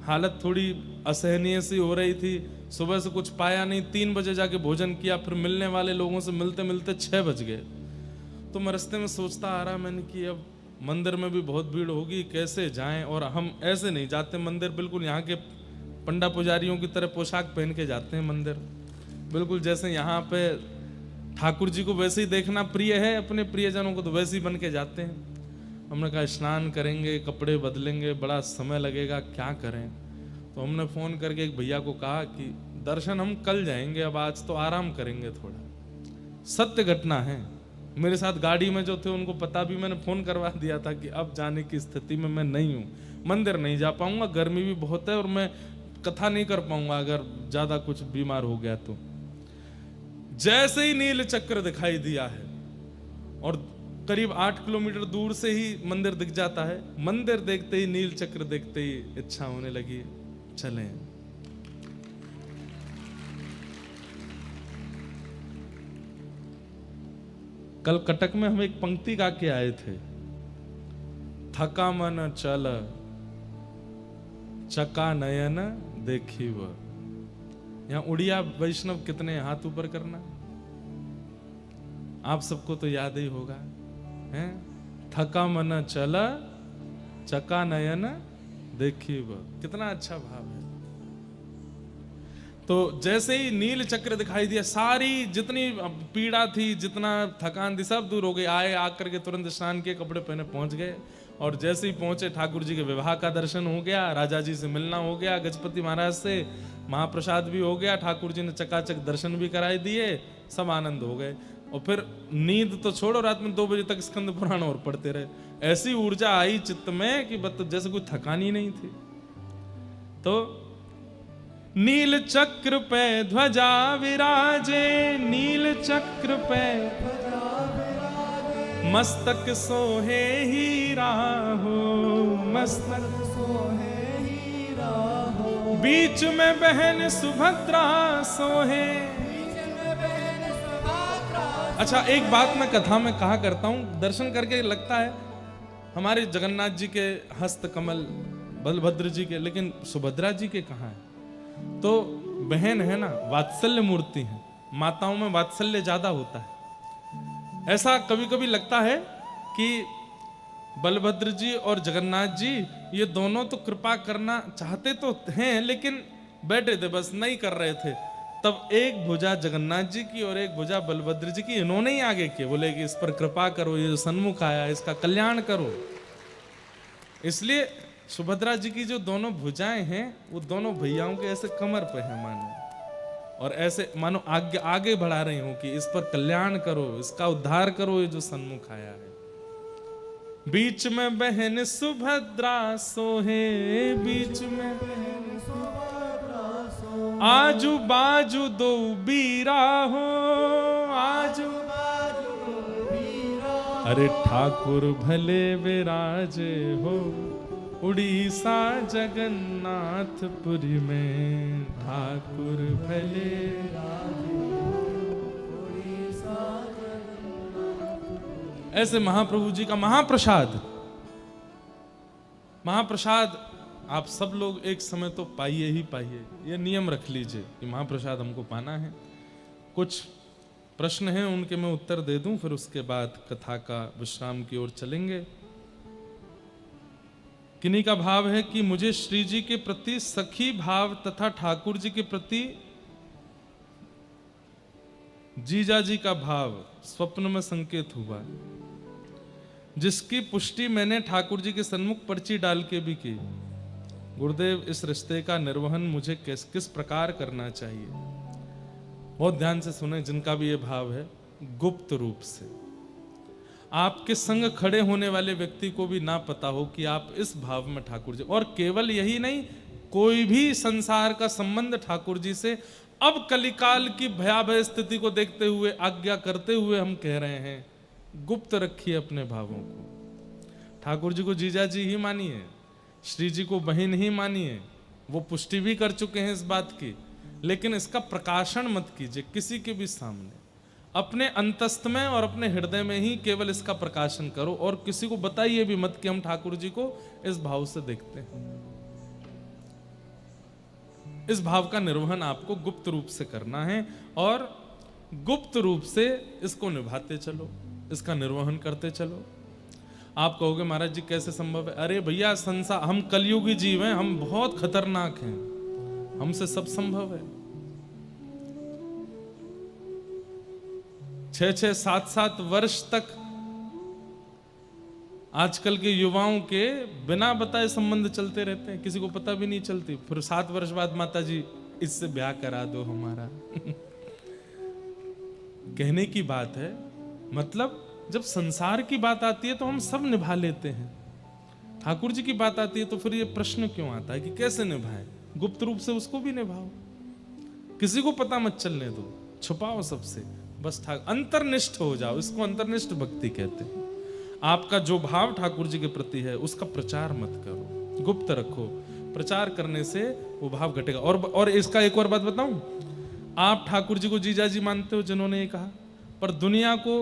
हालत थोड़ी असहनीय सी हो रही थी, सुबह से कुछ पाया नहीं, 3 बजे जाके भोजन किया, फिर मिलने वाले लोगों से मिलते मिलते 6 बज गए। तो मैं रास्ते में सोचता आ रहा मैंने कि अब मंदिर में भी बहुत भीड़ होगी, कैसे जाएं, और हम ऐसे नहीं जाते मंदिर, बिल्कुल यहाँ के पंडा पुजारियों की तरह पोशाक पहन के जाते हैं मंदिर, बिल्कुल जैसे यहाँ पे ठाकुर जी को वैसे ही देखना प्रिय है, अपने प्रियजनों को तो वैसे ही बन के जाते हैं। हमने कहा स्नान करेंगे, कपड़े बदलेंगे, बड़ा समय लगेगा, क्या करें। तो हमने फ़ोन करके एक भैया को कहा कि दर्शन हम कल जाएंगे, अब आज तो आराम करेंगे थोड़ा। सत्य घटना है, मेरे साथ गाड़ी में जो थे उनको पता भी, मैंने फ़ोन करवा दिया था कि अब जाने की स्थिति में मैं नहीं हूँ, मंदिर नहीं जा पाऊँगा, गर्मी भी बहुत है और मैं कथा नहीं कर पाऊँगा अगर ज़्यादा कुछ बीमार हो गया तो। जैसे ही नील चक्र दिखाई दिया है और करीब 8 किलोमीटर दूर से ही मंदिर दिख जाता है, मंदिर देखते ही, नील चक्र देखते ही इच्छा होने लगी चलें। कल कटक में हम एक पंक्ति गा के आए थे, थका मन चल चका नयन देखी वह। यहां उड़िया वैष्णव कितने, हाथ ऊपर करना, आप सबको तो याद ही होगा, हैं? थका मन चला चका नयन देखी वह, कितना अच्छा भाव है। तो जैसे ही नील चक्र दिखाई दिया, सारी जितनी पीड़ा थी, जितना थकान थी, सब दूर हो गई। आए, आकर के तुरंत स्नान किए, कपड़े पहने पहुंच गए, और जैसे ही पहुंचे ठाकुर जी के विवाह का दर्शन हो गया, राजा जी से मिलना हो गया, गजपति महाराज से महाप्रसाद भी हो गया, ठाकुर जी ने चकाचक दर्शन भी कराई दिए, सब आनंद हो गए। और फिर नींद तो छोड़ो, रात में 2 बजे तक स्कंद पुराण और पढ़ते रहे। ऐसी ऊर्जा आई चित्त में कि बस जैसे कोई थकान ही नहीं थी। तो नील चक्र पे ध्वजा विराजे, नील चक्र पे मस्तक सोहे हीरा हो, मस्तक सोहे हीरा हो, बीच में बहन सुभद्रा सोहे। अच्छा, एक बात मैं कथा में कहा करता हूं, दर्शन करके लगता है हमारे जगन्नाथ जी के हस्त कमल, बलभद्र जी के, लेकिन सुभद्रा जी के कहाँ है? तो बहन है ना, वात्सल्य मूर्ति है, माताओं में वात्सल्य ज्यादा होता है। ऐसा कभी कभी लगता है कि बलभद्र जी और जगन्नाथ जी ये दोनों तो कृपा करना चाहते तो हैं, लेकिन बैठे थे बस, नहीं कर रहे थे। तब एक भुजा जगन्नाथ जी की और एक भुजा बलभद्र जी की इन्होंने ही आगे किए, बोले कि इस पर कृपा करो, ये जो सन्मुख आया इसका कल्याण करो। इसलिए सुभद्रा जी की जो दोनों भुजाएं हैं वो दोनों भैयाओं के ऐसे कमर पे हैं मानो, और ऐसे मानो आगे आगे बढ़ा रही हूं कि इस पर कल्याण करो, इसका उद्धार करो, ये जो सन्मुख आया है। बीच में बहन सुभद्रा सोहे, बीच में बहन सुभद्रा सोहे, आजू बाजू दो बीरा हो, आजू बाजू दो बीरा। अरे ठाकुर भले विराजे हो उड़ीसा जगन्नाथपुरी में, ठाकुर भले उड़ीसा जगन्नाथपुरी। ऐसे महाप्रभु जी का महाप्रसाद, महाप्रसाद आप सब लोग एक समय तो पाइए ही पाइए, ये नियम रख लीजिए कि महाप्रसाद हमको पाना है। कुछ प्रश्न हैं उनके मैं उत्तर दे दूं, फिर उसके बाद कथा का विश्राम की ओर चलेंगे। किन्हीं का भाव है कि मुझे श्री जी के प्रति सखी भाव तथा ठाकुर जी के प्रति जीजा जी का भाव स्वप्न में संकेत हुआ, जिसकी पुष्टि मैंने ठाकुर जी के सन्मुख पर्ची डाल के भी की। गुरुदेव, इस रिश्ते का निर्वहन मुझे किस प्रकार करना चाहिए? बहुत ध्यान से सुने, जिनका भी ये भाव है, गुप्त रूप से आपके संग खड़े होने वाले व्यक्ति को भी ना पता हो कि आप इस भाव में ठाकुर जी, और केवल यही नहीं, कोई भी संसार का संबंध ठाकुर जी से अब कलिकाल की भयावह स्थिति को देखते हुए, आज्ञा करते हुए हम कह रहे हैं, गुप्त रखिए अपने भावों को। ठाकुर जी को जीजा जी ही मानिए, श्री जी को बहन ही मानिए, वो पुष्टि भी कर चुके हैं इस बात की, लेकिन इसका प्रकाशन मत कीजिए किसी के भी सामने। अपने अंतस्थ में और अपने हृदय में ही केवल इसका प्रकाशन करो, और किसी को बताइए भी मत कि हम ठाकुर जी को इस भाव से देखते हैं। इस भाव का निर्वहन आपको गुप्त रूप से करना है और गुप्त रूप से इसको निभाते चलो, इसका निर्वहन करते चलो। आप कहोगे महाराज जी कैसे संभव है? अरे भैया संसार, हम कलयुगी जीव हैं, हम बहुत खतरनाक हैं, हमसे सब संभव है। 6-6, 7-7 वर्ष तक आजकल के युवाओं के बिना बताए संबंध चलते रहते हैं, किसी को पता भी नहीं चलती। फिर 7 वर्ष बाद माता जी इससे ब्याह करा दो हमारा। कहने की बात है, मतलब जब संसार की बात आती है तो हम सब निभा लेते हैं, ठाकुर जी की बात आती है तो फिर ये प्रश्न क्यों आता है कि कैसे निभाए? गुप्त रूप से उसको भी निभाओ, किसी को पता मत चलने दो, छुपाओ सबसे, बस अंतर्निष्ठ हो जाओ। इसको अंतर्निष्ठ भक्ति कहते हैं। आपका जो भाव ठाकुर जी के प्रति है उसका प्रचार मत करो, गुप्त रखो। प्रचार करने से वो भाव घटेगा। और इसका एक और बात बताऊं, आप ठाकुर जी को जीजा जी मानते हो जिन्होंने ये कहा, पर दुनिया को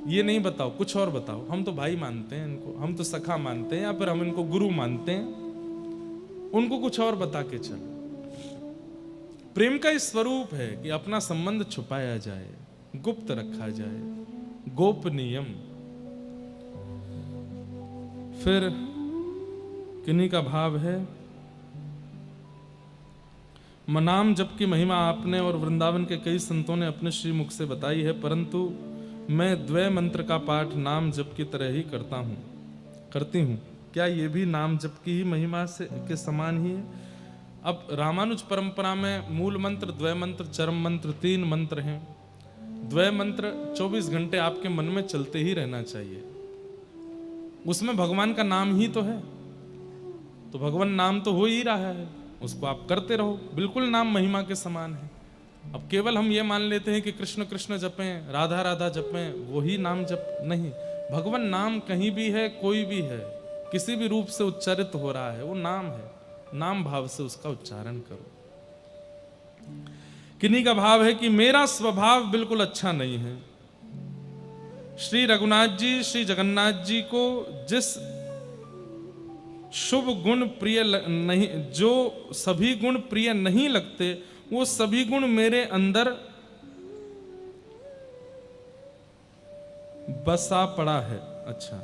ये नहीं बताओ, कुछ और बताओ। हम तो भाई मानते हैं इनको, हम तो सखा मानते हैं, या फिर हम इनको गुरु मानते हैं। उनको कुछ और बता के चलो। प्रेम का इस स्वरूप है कि अपना संबंध छुपाया जाए, गुप्त रखा जाए, गोपनीयम। फिर किन्हीं का भाव है, नाम जप की महिमा आपने और वृंदावन के कई संतों ने अपने श्री मुख से बताई है, परंतु मैं द्वय मंत्र का पाठ नाम जप की तरह ही करती हूँ। क्या ये भी नाम जप की ही महिमा से के समान ही है? अब रामानुज परंपरा में मूल मंत्र, द्वय मंत्र, चरम मंत्र 3 मंत्र हैं। द्वय मंत्र 24 घंटे आपके मन में चलते ही रहना चाहिए। उसमें भगवान का नाम ही तो है, तो भगवान नाम तो हो ही रहा है, उसको आप करते रहो, बिल्कुल नाम महिमा के समान है। अब केवल हम ये मान लेते हैं कि कृष्ण कृष्ण जपें, राधा राधा जपें, वही नाम जप नहीं। भगवान नाम कहीं भी है, कोई भी है, किसी भी रूप से उच्चारित हो रहा है, वो नाम है। नाम भाव से उसका उच्चारण करो। किन्हीं का भाव है कि मेरा स्वभाव बिल्कुल अच्छा नहीं है। श्री रघुनाथ जी, श्री जगन्नाथ जी को जिस शुभ गुण प्रिय नहीं, जो सभी गुण प्रिय नहीं लगते, वो सभी गुण मेरे अंदर बसा पड़ा है। अच्छा,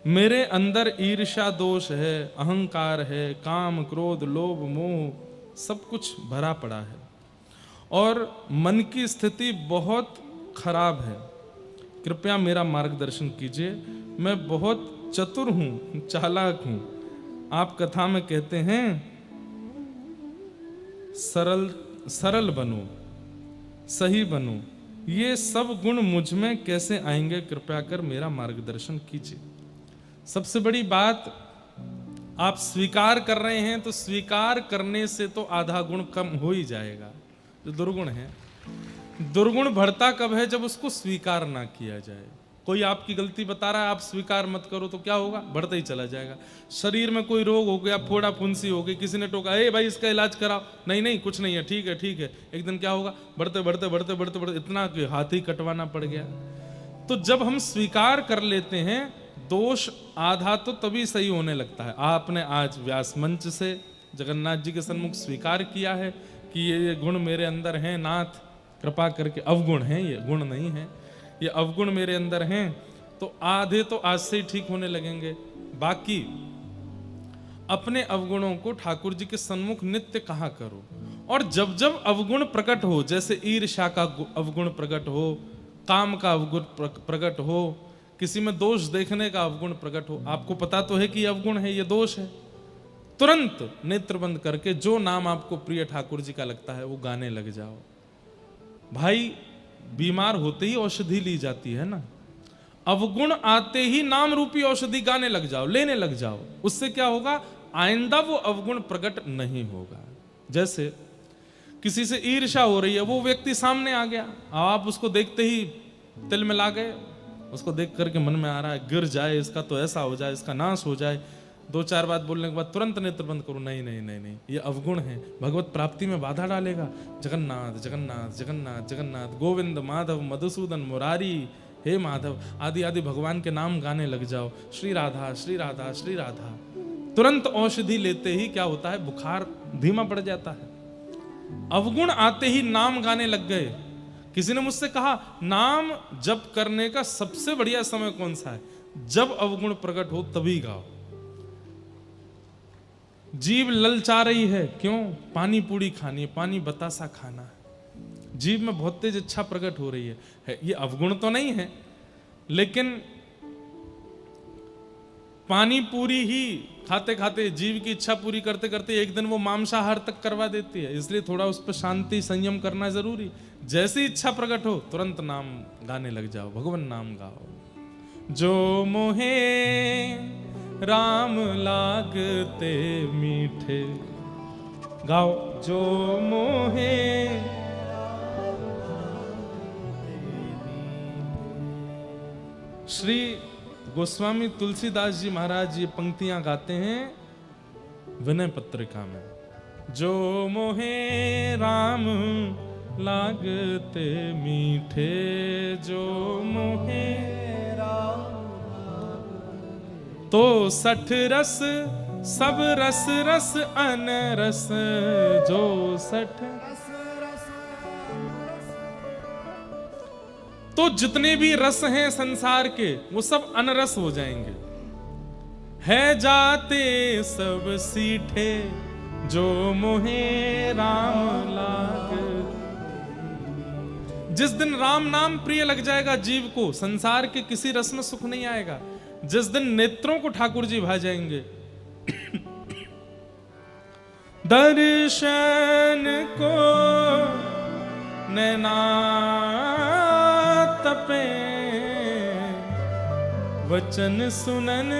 मेरे अंदर ईर्ष्या दोष है, अहंकार है, काम क्रोध लोभ मोह सब कुछ भरा पड़ा है और मन की स्थिति बहुत खराब है। कृपया मेरा मार्गदर्शन कीजिए। मैं बहुत चतुर हूं, चालाक हूं। आप कथा में कहते हैं सरल बनो, सही बनो। ये सब गुण मुझ में कैसे आएंगे? कृपया कर मेरा मार्गदर्शन कीजिए। सबसे बड़ी बात, आप स्वीकार कर रहे हैं तो स्वीकार करने से तो आधा गुण कम हो ही जाएगा। जो दुर्गुण है, दुर्गुण बढ़ता कब है? जब उसको स्वीकार ना किया जाए। कोई आपकी गलती बता रहा है, आप स्वीकार मत करो तो क्या होगा? बढ़ता ही चला जाएगा। शरीर में कोई रोग हो गया, फोड़ा फुंसी हो गई, किसी ने टोका, ए भाई इसका इलाज कराओ, नहीं नहीं कुछ नहीं है, ठीक है ठीक है। एक दिन क्या होगा? बढ़ते बढ़ते बढ़ते बढ़ते बढ़ते इतना कि हाथ ही कटवाना पड़ गया। तो जब हम स्वीकार कर लेते हैं, दोष आधा तो तभी सही होने लगता है। आपने आज व्यास मंच से जगन्नाथ जी के सन्मुख स्वीकार किया है कि ये गुण मेरे अंदर हैं, नाथ कृपा करके, अवगुण हैं, ये गुण नहीं है, ये अवगुण मेरे अंदर हैं, तो आधे तो आज से ही ठीक होने लगेंगे। बाकी अपने अवगुणों को ठाकुर जी के सन्मुख नित्य कहा करो। और जब जब अवगुण प्रकट हो, जैसे ईर्ष्या का अवगुण प्रकट हो, काम का अवगुण प्रकट हो, किसी में दोष देखने का अवगुण प्रकट हो, आपको पता तो है कि ये अवगुण है, ये दोष है, तुरंत नेत्र बंद करके जो नाम आपको प्रिय ठाकुर जी का लगता है वो गाने लग जाओ। भाई बीमार होते ही औषधि ली जाती है ना, अवगुण आते ही नाम रूपी औषधि गाने लग जाओ, लेने लग जाओ। उससे क्या होगा? आइंदा वो अवगुण प्रकट नहीं होगा। जैसे किसी से ईर्ष्या हो रही है, वो व्यक्ति सामने आ गया, आप उसको देखते ही तिल मिला गए, उसको देख करके मन में आ रहा है गिर जाए, इसका तो ऐसा हो जाए, इसका नाश हो जाए। 2-4 बात बोलने के बाद तुरंत नेत्र बंद करो, नहीं नहीं नहीं नहीं, ये अवगुण है, भगवत प्राप्ति में बाधा डालेगा। जगन्नाथ जगन्नाथ जगन्नाथ जगन्नाथ, गोविंद माधव मधुसूदन मुरारी, हे माधव आदि आदि भगवान के नाम गाने लग जाओ। श्री राधा श्री राधा श्री राधा। तुरंत औषधि लेते ही क्या होता है, बुखार धीमा पड़ जाता है। अवगुण आते ही नाम गाने लग गए। किसी ने मुझसे कहा नाम जप करने का सबसे बढ़िया समय कौन सा है? जब अवगुण प्रकट हो तभी गाओ। जीभ ललचा रही है, क्यों? पानी पूरी खानी है, पानी बतासा खाना है। जीभ में बहुत तेज इच्छा प्रकट हो रही है। ये अवगुण तो नहीं है, लेकिन पानी पूरी ही खाते खाते जीव की इच्छा पूरी करते करते एक दिन वो मांसाहार तक करवा देती है। इसलिए थोड़ा उस पर शांति संयम करना जरूरी। जैसी इच्छा प्रकट हो तुरंत नाम गाने लग जाओ, भगवान नाम गाओ। जो मोहे राम लागते मीठे, गाओ। जो मोहे श्री गोस्वामी तुलसीदास जी महाराज ये पंक्तियां गाते हैं विनय पत्रिका में। जो मोहे राम लागते मीठे, जो मोहे राम तो 60 रस सब रस रस अनरस, जो 60 तो जितने भी रस हैं संसार के वो सब अनरस हो जाएंगे। है जाते सब सीठे, जो मोहे राम लाग। जिस दिन राम नाम प्रिय लग जाएगा जीव को, संसार के किसी रस में सुख नहीं आएगा। जिस दिन नेत्रों को ठाकुर जी भा जाएंगे, दर्शन को नैना तपे, वचन सुनन